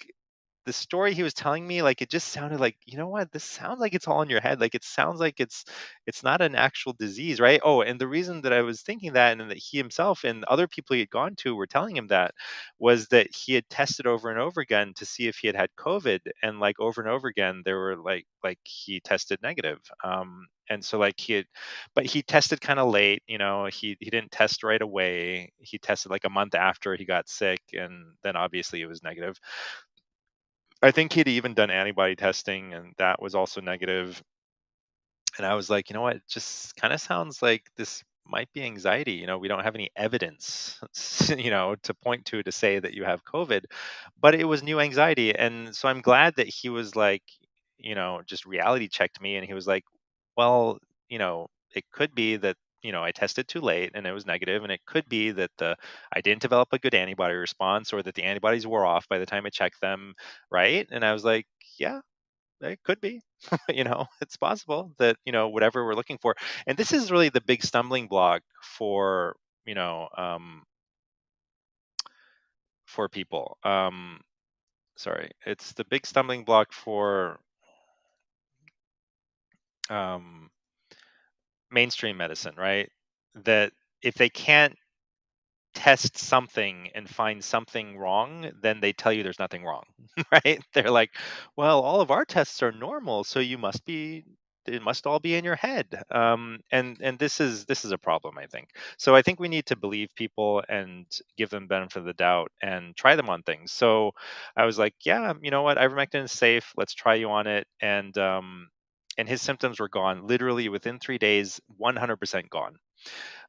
the story he was telling me, like, it just sounded like, what, this sounds like it's all in your head. Like, it sounds like it's not an actual disease, right? Oh, and the reason that I was thinking that, and that he himself and other people he had gone to were telling him that, was that he had tested over and over again to see if he had COVID, and like over and over again there were like he tested negative. And so like but he tested kind of late. He didn't test right away. He tested like a month after he got sick, and then obviously it was negative. I think he'd even done antibody testing, and that was also negative. And I was like, you know what? It just kind of sounds like this might be anxiety. We don't have any evidence, to point to say that you have COVID, but it was new anxiety. And so I'm glad that he was like, just reality checked me. And he was like, well, it could be that, I tested too late and it was negative, and it could be that I didn't develop a good antibody response, or that the antibodies wore off by the time I checked them, right? And I was like, yeah, it could be. It's possible that, whatever we're looking for. And this is really the big stumbling block for, for people. Sorry, it's the big stumbling block for um, mainstream medicine, right? That if they can't test something and find something wrong, then they tell you there's nothing wrong, right? They're like, well, all of our tests are normal, so it must all be in your head. And this is a problem, I think. So I think we need to believe people and give them benefit of the doubt and try them on things. So I was like, yeah, you know what, ivermectin is safe. Let's try you on it. And and his symptoms were gone literally within 3 days, 100% gone.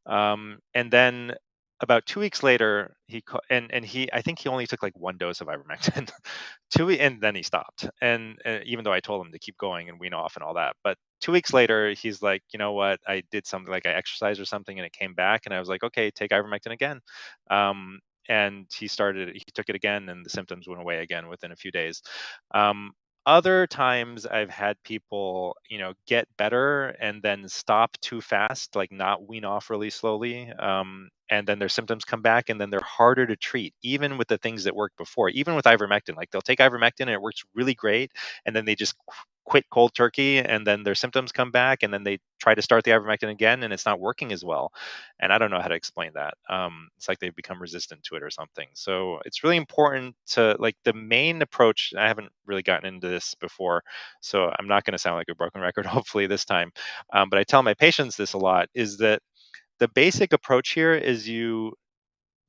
And then about 2 weeks later, and he I think he only took like one dose of ivermectin, and then he stopped. And even though I told him to keep going and wean off and all that, but 2 weeks later, he's like, you know what? I did something like I exercised or something, and it came back, and I was like, okay, take ivermectin again. Um, and he took it again, and the symptoms went away again within a few days. Um, Other times I've had people, get better and then stop too fast, like not wean off really slowly. And then their symptoms come back and then they're harder to treat, even with the things that worked before, even with ivermectin. Like they'll take ivermectin and it works really great. And then they just quit cold turkey and then their symptoms come back and then they try to start the ivermectin again and it's not working as well. And I don't know how to explain that. It's like they've become resistant to it or something. So it's really important to, like, the main approach. I haven't really gotten into this before, so I'm not going to sound like a broken record, hopefully this time. But I tell my patients this a lot: is that the basic approach here is you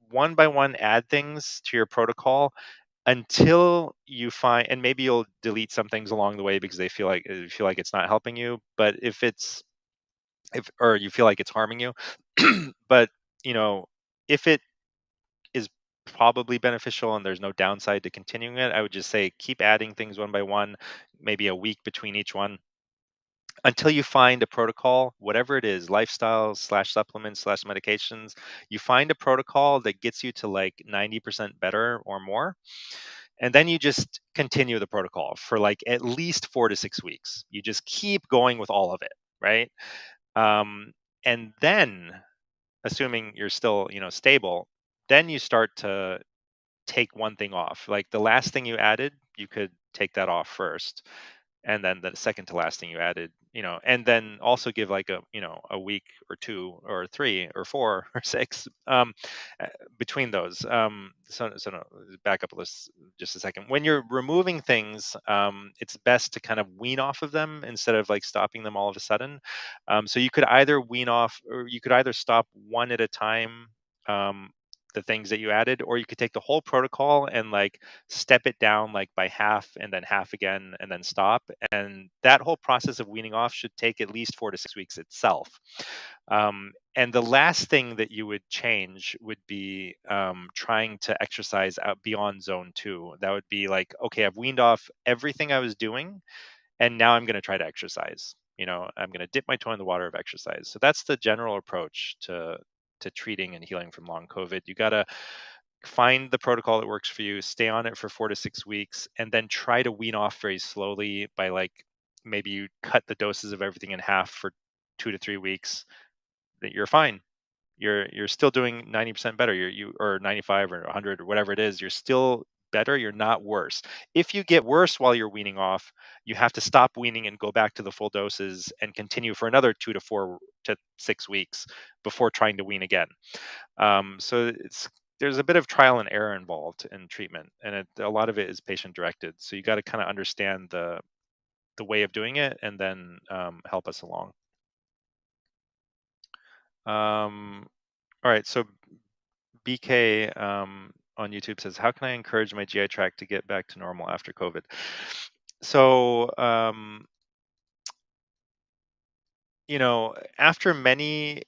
one by one add things to your protocol until you find, and maybe you'll delete some things along the way because you feel like it's not helping you. But if or you feel like it's harming you, but you know, if it is probably beneficial and there's no downside to continuing it, I would just say keep adding things one by one, maybe a week between each one, until you find a protocol, whatever it is, lifestyle slash supplements slash medications. You find a protocol that gets you to like 90% better or more. And then you just continue the protocol for like at least 4 to 6 weeks. You just keep going with all of it, right? Um, and then, assuming you're still, stable, then you start to take one thing off. Like the last thing you added, you could take that off first, and then the second to last thing you added, and then also give like a week or two or three or four or six, uh, between those. So no, back up a list just a second. When you're removing things, it's best to kind of wean off of them instead of like stopping them all of a sudden. So you could either wean off, or you could either stop one at a time. Um, the things that you added, or you could take the whole protocol and like step it down like by half and then half again and then stop. And that whole process of weaning off should take at least 4 to 6 weeks itself. And the last thing that you would change would be trying to exercise out beyond zone 2. That would be like, okay, I've weaned off everything I was doing, and now I'm going to try to exercise. I'm going to dip my toe in the water of exercise. So that's the general approach to treating and healing from long COVID. You got to find the protocol that works for you, stay on it for 4 to 6 weeks, and then try to wean off very slowly by like maybe you cut the doses of everything in half for 2 to 3 weeks. That you're fine. You're still doing 90% better. You or 95 or 100 or whatever it is. You're still better. You're not worse. If you get worse while you're weaning off, you have to stop weaning and go back to the full doses and continue for another 2 to 4 to 6 weeks before trying to wean again. So there's a bit of trial and error involved in treatment, and a lot of it is patient directed. So you got to kind of understand the way of doing it, and then help us along. All right, so BK on YouTube says, "How can I encourage my GI tract to get back to normal after COVID?" So after many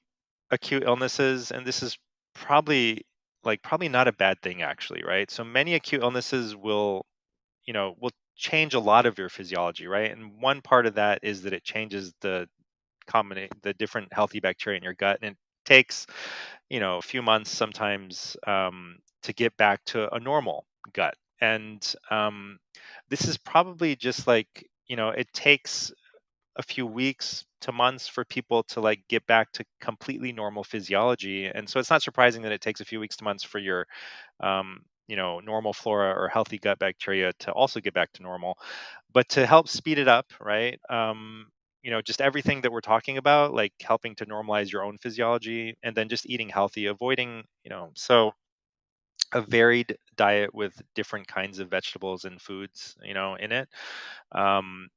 acute illnesses, and this is probably not a bad thing actually, right? So many acute illnesses will change a lot of your physiology, right? And one part of that is that it changes the different healthy bacteria in your gut, and it takes a few months sometimes, to get back to a normal gut. And this is probably just like, it takes a few weeks to months for people to like get back to completely normal physiology. And so it's not surprising that it takes a few weeks to months for your normal flora or healthy gut bacteria to also get back to normal. But to help speed it up, right? Just everything that we're talking about, like helping to normalize your own physiology, and then just eating healthy, avoiding, so a varied diet with different kinds of vegetables and foods, in it. Um,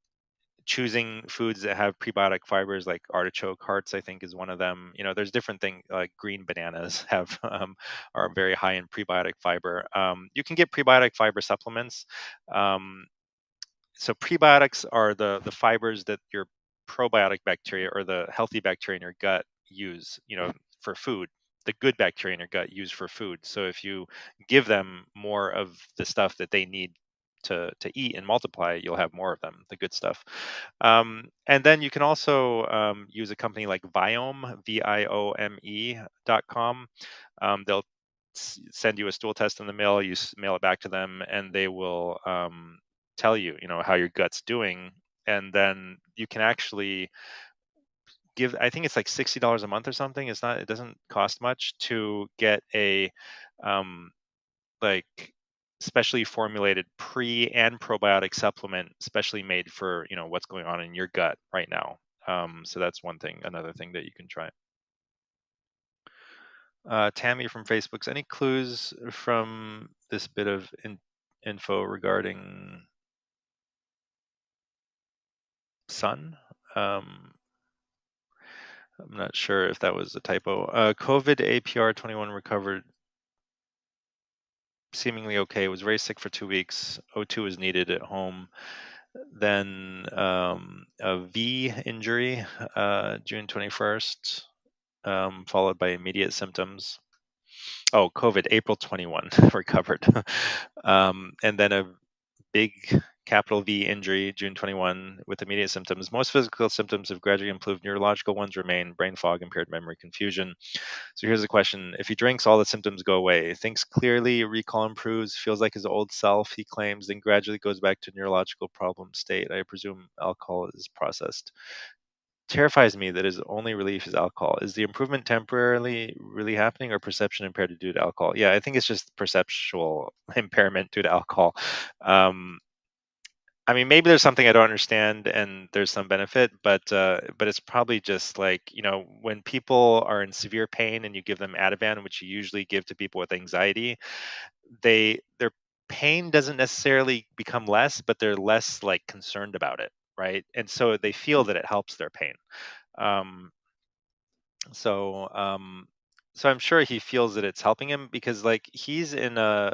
Choosing foods that have prebiotic fibers, like artichoke hearts, I think is one of them. There's different things, like green bananas have are very high in prebiotic fiber. You can get prebiotic fiber supplements. So prebiotics are the fibers that your probiotic bacteria or the healthy bacteria in your gut use, for food. The good bacteria in your gut use for food. So if you give them more of the stuff that they need to eat and multiply, you'll have more of them, the good stuff. And then you can also use a company like Viome, Viome.com. They'll send you a stool test in the mail. You mail it back to them, and they will tell you, how your gut's doing. And then you can actually give, I think it's like $60 a month or something. It doesn't cost much to get a um, like specially formulated pre and probiotic supplement, specially made for what's going on in your gut right now. So that's one thing, another thing that you can try. Tammy from Facebook's, any clues from this bit of info regarding sun? I'm not sure if that was a typo. COVID APR 21 recovered seemingly okay. Was very sick for 2 weeks. O2 was needed at home. Then a V injury, June 21st, followed by immediate symptoms. Oh, COVID, April 21, recovered. And then a big capital V injury, June 21, with immediate symptoms. Most physical symptoms have gradually improved. Neurological ones remain: brain fog, impaired memory, confusion. So here's the question. If he drinks, all the symptoms go away. Thinks clearly, recall improves, feels like his old self, he claims, then gradually goes back to neurological problem state. I presume alcohol is processed. Terrifies me that his only relief is alcohol. Is the improvement temporarily really happening, or perception impaired due to alcohol? Yeah, I think it's just perceptual impairment due to alcohol. Um, I mean, maybe there's something I don't understand, and there's some benefit, but it's probably just like, when people are in severe pain and you give them Ativan, which you usually give to people with anxiety, their pain doesn't necessarily become less, but they're less like concerned about it, right? And so they feel that it helps their pain. Um, so so I'm sure he feels that it's helping him, because like he's in a,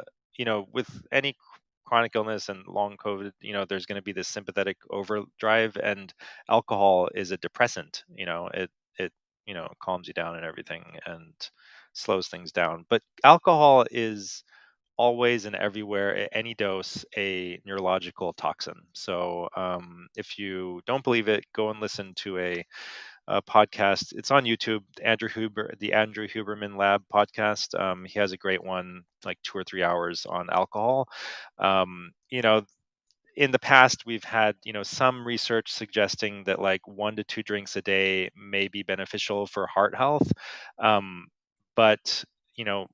with any chronic illness and long COVID, there's going to be this sympathetic overdrive, and alcohol is a depressant. It calms you down and everything, and slows things down. But alcohol is always and everywhere at any dose a neurological toxin. So if you don't believe it, go and listen to a podcast. It's on YouTube. The Andrew Huberman Lab podcast. He has a great one, like 2 or 3 hours on alcohol. In the past, we've had some research suggesting that like 1 to 2 drinks a day may be beneficial for heart health, but you know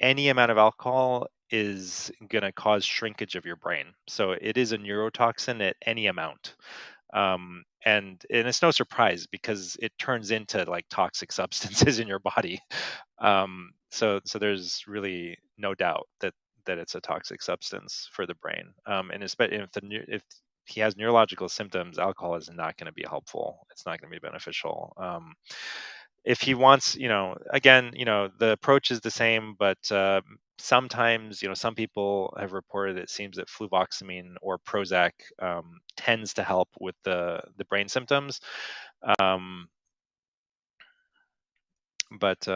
any amount of alcohol is going to cause shrinkage of your brain. So it is a neurotoxin at any amount. And it's no surprise, because it turns into like toxic substances in your body. So there's really no doubt that it's a toxic substance for the brain. And especially if he has neurological symptoms, alcohol is not going to be helpful. It's not going to be beneficial. If he wants, again, the approach is the same, but sometimes, some people have reported it seems that fluvoxamine or Prozac tends to help with the brain symptoms. Um, but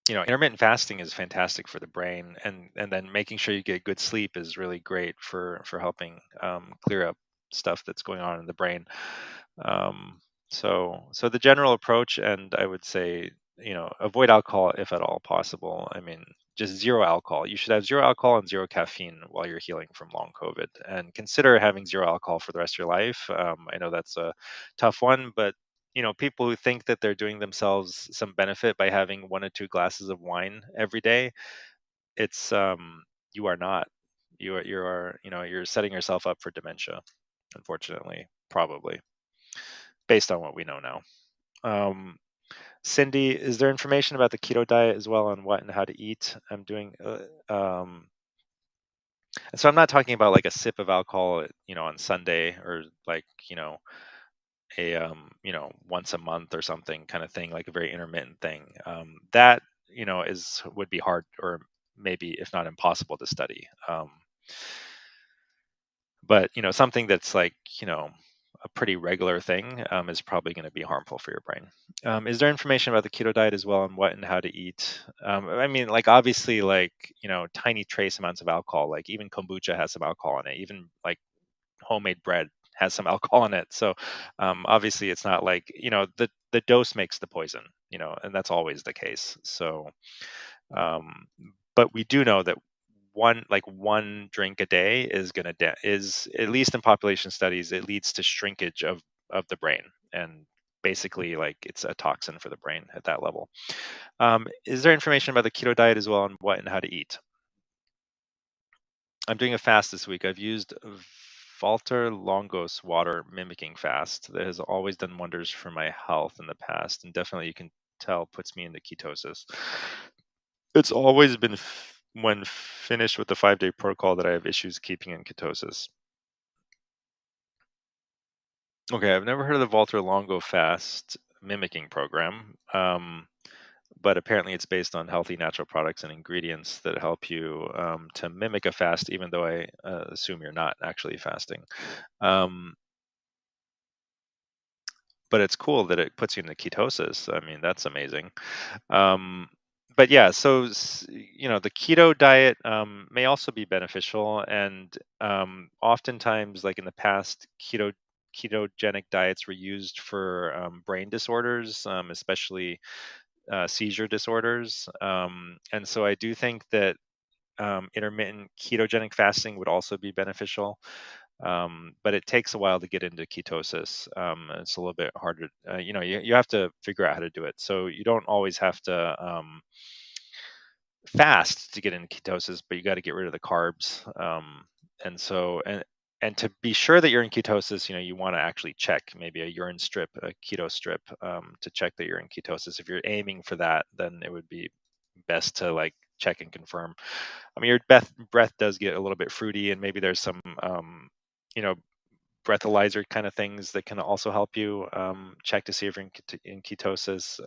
intermittent fasting is fantastic for the brain, and then making sure you get good sleep is really great for helping clear up stuff that's going on in the brain. So the general approach, and I would say, avoid alcohol if at all possible. I mean, just zero alcohol. You should have zero alcohol and zero caffeine while you're healing from long COVID, and consider having zero alcohol for the rest of your life. I know that's a tough one, but people who think that they're doing themselves some benefit by having 1 or 2 glasses of wine every day, it's you are not. You're setting yourself up for dementia, unfortunately, probably, based on what we know now. Cindy, is there information about the keto diet as well, on what and how to eat? I'm doing so I'm not talking about like a sip of alcohol, on Sunday, or like, a once a month or something kind of thing, like a very intermittent thing. That is would be hard, or maybe if not impossible, to study. But something that's like a pretty regular thing, is probably going to be harmful for your brain. Is there information about the keto diet as well on what and how to eat? I mean, like obviously, like tiny trace amounts of alcohol, like even kombucha has some alcohol in it. Even like homemade bread has some alcohol in it. So obviously, it's not like the dose makes the poison, and that's always the case. So, um, but we do know that one drink a day is is, at least in population studies, it leads to shrinkage of the brain, and basically like it's a toxin for the brain at that level. Is there information about the keto diet as well on what and how to eat? I'm doing a fast this week. I've used Valter Longos water mimicking fast that has always done wonders for my health in the past, and definitely you can tell puts me into ketosis. It's always been when finished with the 5-day protocol that I have issues keeping in ketosis. Okay, I've never heard of the Valter Longo fast mimicking program. But apparently it's based on healthy natural products and ingredients that help you to mimic a fast, even though I assume you're not actually fasting. Um, but it's cool that it puts you into ketosis. I mean, that's amazing. Um, but yeah, so the keto diet may also be beneficial, and oftentimes, like in the past, ketogenic diets were used for brain disorders, especially seizure disorders. And so I do think that intermittent ketogenic fasting would also be beneficial. But it takes a while to get into ketosis. It's a little bit harder. You have to figure out how to do it. So you don't always have to fast to get into ketosis, but you got to get rid of the carbs. And so, and to be sure that you're in ketosis, you want to actually check maybe a urine strip, a keto strip, to check that you're in ketosis. If you're aiming for that, then it would be best to like check and confirm. I mean, your breath does get a little bit fruity, and maybe there's some, you know, breathalyzer kind of things that can also help you check to see if you're in ketosis.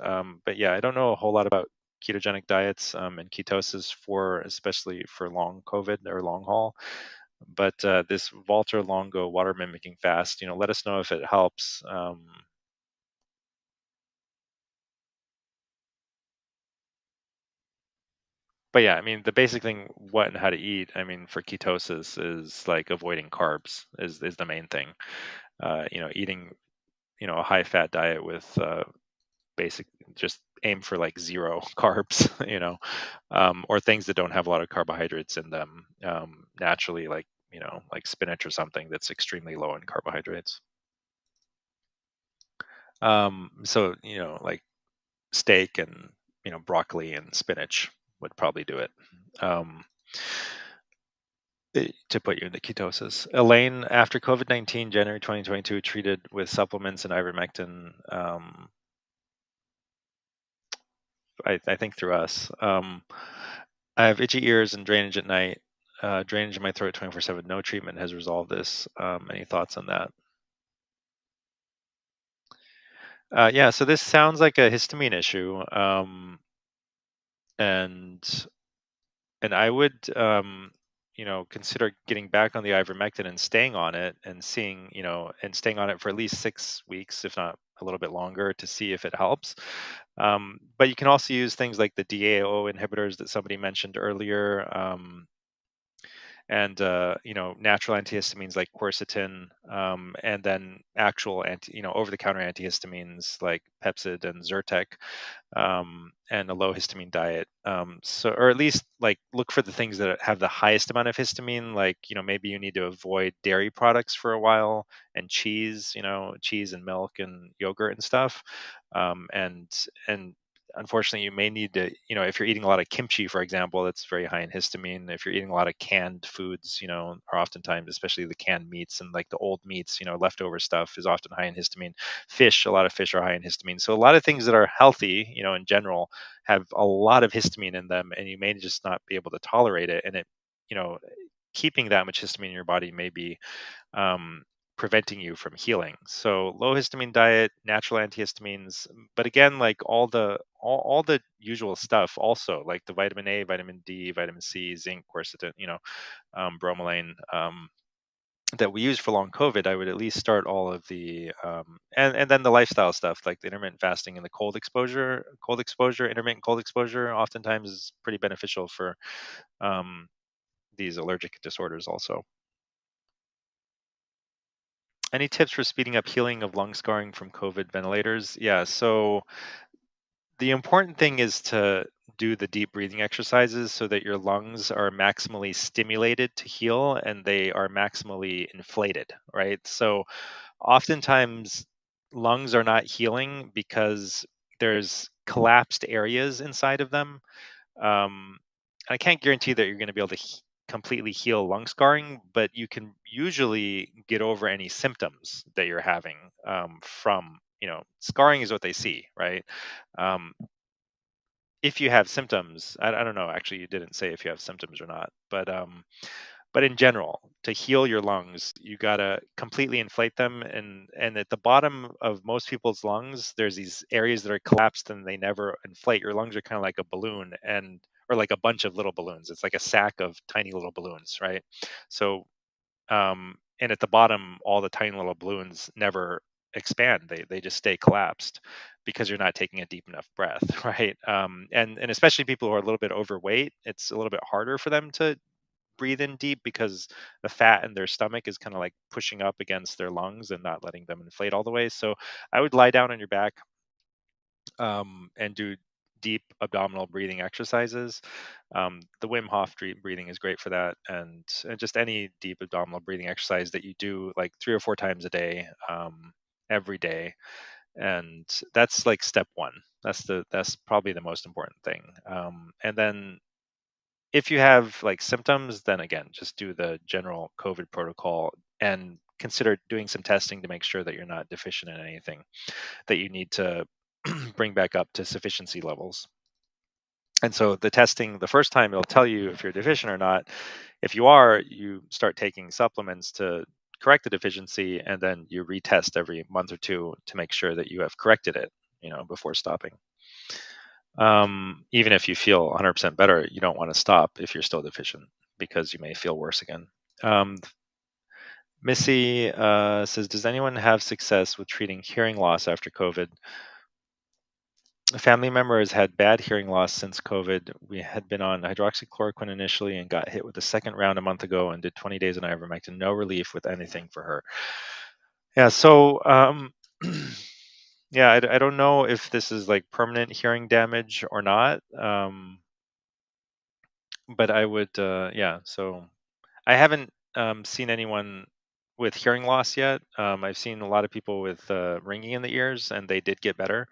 But yeah, I don't know a whole lot about ketogenic diets and ketosis for especially for long COVID or long haul. But this Valter Longo water mimicking fast, let us know if it helps. But yeah, I mean, the basic thing, what and how to eat. I mean, for ketosis is like avoiding carbs is the main thing. Eating a high fat diet with basic, just aim for like zero carbs, or things that don't have a lot of carbohydrates in them naturally, like like spinach or something that's extremely low in carbohydrates. So like steak and broccoli and spinach would probably do it. Um, to put you into ketosis. Elaine, after COVID-19, January 2022, treated with supplements and ivermectin. I think through us. I have itchy ears and drainage at night. Drainage in my throat 24/7. No treatment has resolved this. Any thoughts on that? Yeah, so this sounds like a histamine issue, and I would, consider getting back on the ivermectin and staying on it and seeing, and staying on it for at least 6 weeks, if not a little bit longer, to see if it helps. But you can also use things like the DAO inhibitors that somebody mentioned earlier. And natural antihistamines like quercetin, and then actual over-the-counter antihistamines like Pepcid and Zyrtec, and a low histamine diet. So, or at least like look for the things that have the highest amount of histamine. Like maybe you need to avoid dairy products for a while, and cheese, cheese and milk and yogurt and stuff. And unfortunately you may need to, if you're eating a lot of kimchi, for example, that's very high in histamine. If you're eating a lot of canned foods, or oftentimes, especially the canned meats and like the old meats, leftover stuff is often high in histamine. A lot of fish are high in histamine. So a lot of things that are healthy, in general, have a lot of histamine in them, and you may just not be able to tolerate it. And you know keeping that much histamine in your body may be um, preventing you from healing. So low histamine diet, natural antihistamines, but again, like all the usual stuff, also like the vitamin A, vitamin D, vitamin C, zinc, quercetin, bromelain. that we use for long COVID, I would at least start all of the and then the lifestyle stuff like the intermittent fasting and the cold exposure, intermittent cold exposure, oftentimes is pretty beneficial for um, these allergic disorders. Also, any tips for speeding up healing of lung scarring from COVID ventilators? Yeah, so the important thing is to do the deep breathing exercises so that your lungs are maximally stimulated to heal and they are maximally inflated, right? So oftentimes lungs are not healing because there's collapsed areas inside of them. Um, I can't guarantee that you're going to be able to completely heal lung scarring, but you can usually get over any symptoms that you're having from, scarring is what they see, right? Um, if you have symptoms, I don't know. Actually, you didn't say if you have symptoms or not, but in general, to heal your lungs, you gotta completely inflate them, and at the bottom of most people's lungs, there's these areas that are collapsed and they never inflate. Your lungs are kind of like a balloon, and or like a bunch of little balloons. It's like a sack of tiny little balloons, right? So and at the bottom, all the tiny little balloons never expand. They just stay collapsed because you're not taking a deep enough breath, right? And especially people who are a little bit overweight, it's a little bit harder for them to breathe in deep because the fat in their stomach is kind of like pushing up against their lungs and not letting them inflate all the way. So I would lie down on your back and do deep abdominal breathing exercises. The Wim Hof breathing is great for that, and just any deep abdominal breathing exercise that you do like 3 or 4 times a day, every day, and that's like step one. That's probably the most important thing. And then if you have like symptoms, then again, just do the general COVID protocol and consider doing some testing to make sure that you're not deficient in anything that you need to bring back up to sufficiency levels. And so the testing the first time it'll tell you if you're deficient or not. If you are, you start taking supplements to correct the deficiency, and then you retest every month or two to make sure that you have corrected it, before stopping. Even if you feel 100% better, you don't want to stop if you're still deficient because you may feel worse again. Um, Missy says, does anyone have success with treating hearing loss after COVID? A family member has had bad hearing loss since COVID. We had been on hydroxychloroquine initially and got hit with the second round a month ago and did 20 days on ivermectin. No relief with anything for her. Yeah, so yeah, I don't know if this is like permanent hearing damage or not. But I would, yeah. So I haven't seen anyone with hearing loss yet. I've seen a lot of people with ringing in the ears, and they did get better.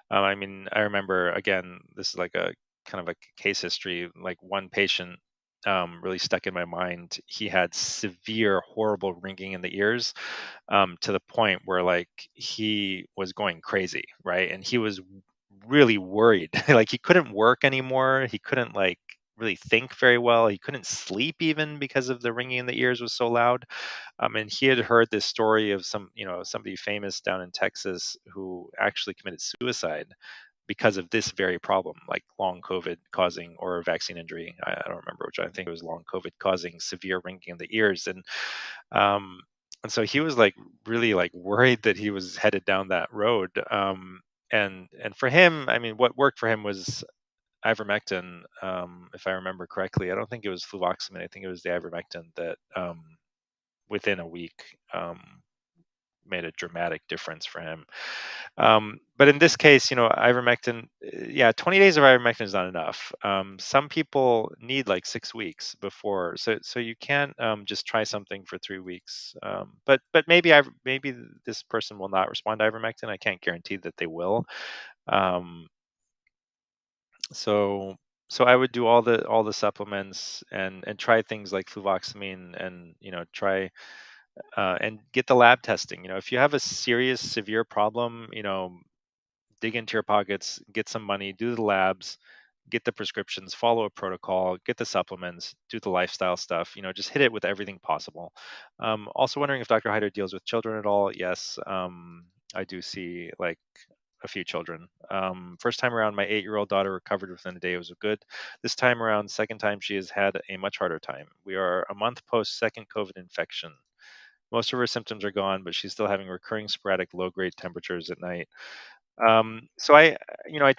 I mean, I remember again, this is like a kind of a case history. Like one patient really stuck in my mind. He had severe, horrible ringing in the ears, to the point where like he was going crazy, right? And he was really worried. Like he couldn't work anymore. He couldn't like really think very well. He couldn't sleep even because of the ringing in the ears was so loud. And he had heard this story of somebody famous down in Texas who actually committed suicide because of this very problem, like long COVID causing or vaccine injury. I don't remember which. I think it was long COVID causing severe ringing in the ears, um, and so he was like really like worried that he was headed down that road. And for him, I mean, what worked for him was ivermectin, if I remember correctly. I don't think it was fluvoxamine. I think it was the ivermectin that within a week made a dramatic difference for him. But in this case, ivermectin, yeah, 20 days of ivermectin is not enough. Some people need like 6 weeks before, so you can't just try something for 3 weeks. But maybe this person will not respond to ivermectin. I can't guarantee that they will. Um, so so I would do all the supplements and try things like fluvoxamine, and try and get the lab testing. If you have a serious, severe problem, dig into your pockets, get some money, do the labs, get the prescriptions, follow a protocol, get the supplements, do the lifestyle stuff. Just hit it with everything possible. Also wondering if Dr. Hyder deals with children at all. Yes, I do see like a few children. First time around, my 8-year-old daughter recovered within a day. It was good. This time around, second time, she has had a much harder time. We are a month post second COVID infection. Most of her symptoms are gone, but she's still having recurring sporadic low-grade temperatures at night. So I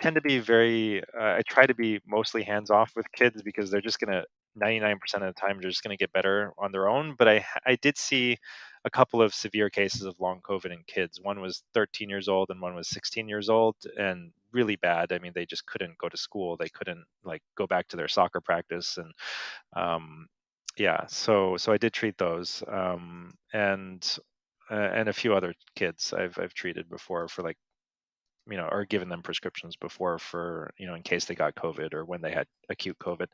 tend to be I try to be mostly hands off with kids because they're just gonna 99% of the time they're just gonna get better on their own. But I did see a couple of severe cases of long COVID in kids. One was 13 years old and one was 16 years old, and really bad. I mean, they just couldn't go to school. They couldn't like go back to their soccer practice, and um, yeah. So I did treat those, and a few other kids I've treated before for like or given them prescriptions before for, in case they got COVID or when they had acute COVID.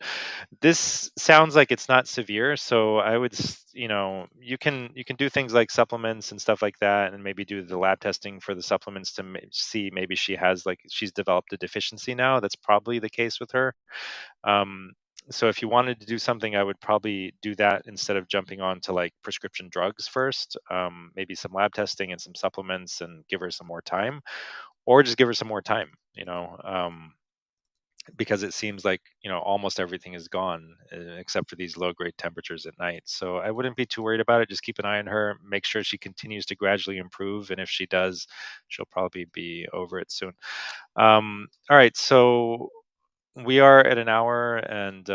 This sounds like it's not severe, so I would, you can do things like supplements and stuff like that, and maybe do the lab testing for the supplements to see maybe she's developed a deficiency now. That's probably the case with her. Um, so if you wanted to do something, I would probably do that instead of jumping on to like prescription drugs first. Maybe some lab testing and some supplements, and give her some more time, or just give her some more time, because it seems like, almost everything is gone, except for these low grade temperatures at night. So I wouldn't be too worried about it. Just keep an eye on her, make sure she continues to gradually improve. And if she does, she'll probably be over it soon. All right. So we are at an hour, and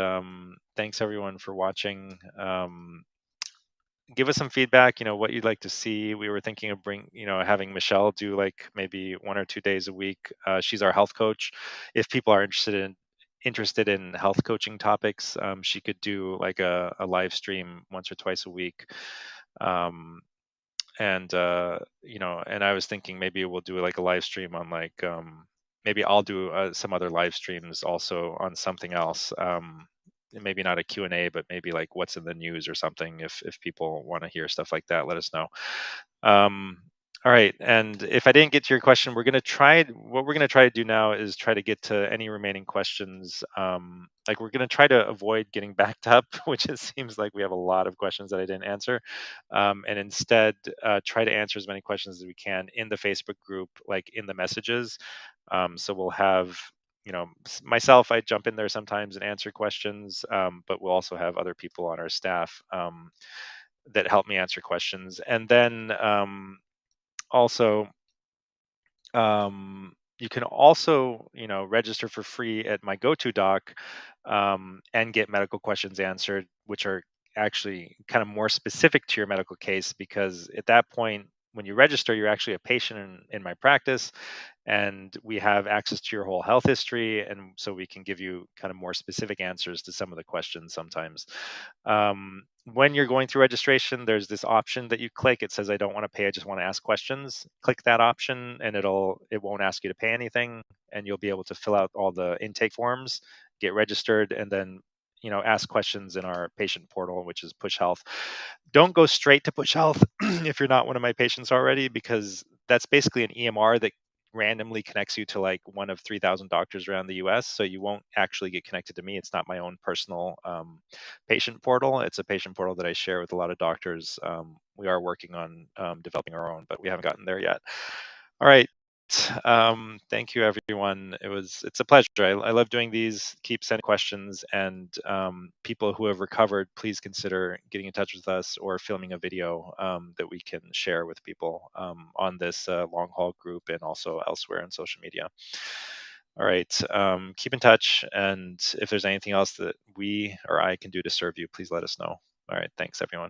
thanks everyone for watching. Give us some feedback, what you'd like to see. We were thinking of having Michelle do like maybe 1 or 2 days a week. She's our health coach. If people are interested in health coaching topics, she could do like a live stream once or twice a week. Um, and I was thinking maybe we'll do like a live stream on like maybe I'll do some other live streams also on something else. Maybe not a Q&A, but maybe like what's in the news or something. If people want to hear stuff like that, let us know. um, all right, and if I didn't get to your question, what we're going to try to do now is try to get to any remaining questions. Like, we're going to try to avoid getting backed up, which it seems like we have a lot of questions that I didn't answer, and instead try to answer as many questions as we can in the Facebook group, like in the messages. So we'll have, myself, I jump in there sometimes and answer questions, but we'll also have other people on our staff that help me answer questions. And then also, you can also, register for free at my GoToDoc, and get medical questions answered, which are actually kind of more specific to your medical case, because at that point, when you register, you're actually a patient in my practice, and we have access to your whole health history, and so we can give you kind of more specific answers to some of the questions sometimes. When you're going through registration, there's this option that you click. It says, I don't want to pay, I just want to ask questions. Click that option, and it won't ask you to pay anything, and you'll be able to fill out all the intake forms, get registered, and then ask questions in our patient portal, which is Push Health. Don't go straight to Push Health if you're not one of my patients already, because that's basically an EMR that randomly connects you to like one of 3,000 doctors around the US. So you won't actually get connected to me. It's not my own personal patient portal. It's a patient portal that I share with a lot of doctors. We are working on developing our own, but we haven't gotten there yet. All right. Thank you, everyone. It's a pleasure. I love doing these. Keep sending questions, and people who have recovered, please consider getting in touch with us or filming a video that we can share with people on this long haul group and also elsewhere on social media. All right. Keep in touch, and if there's anything else that we or I can do to serve you, please let us know. All right. Thanks, everyone.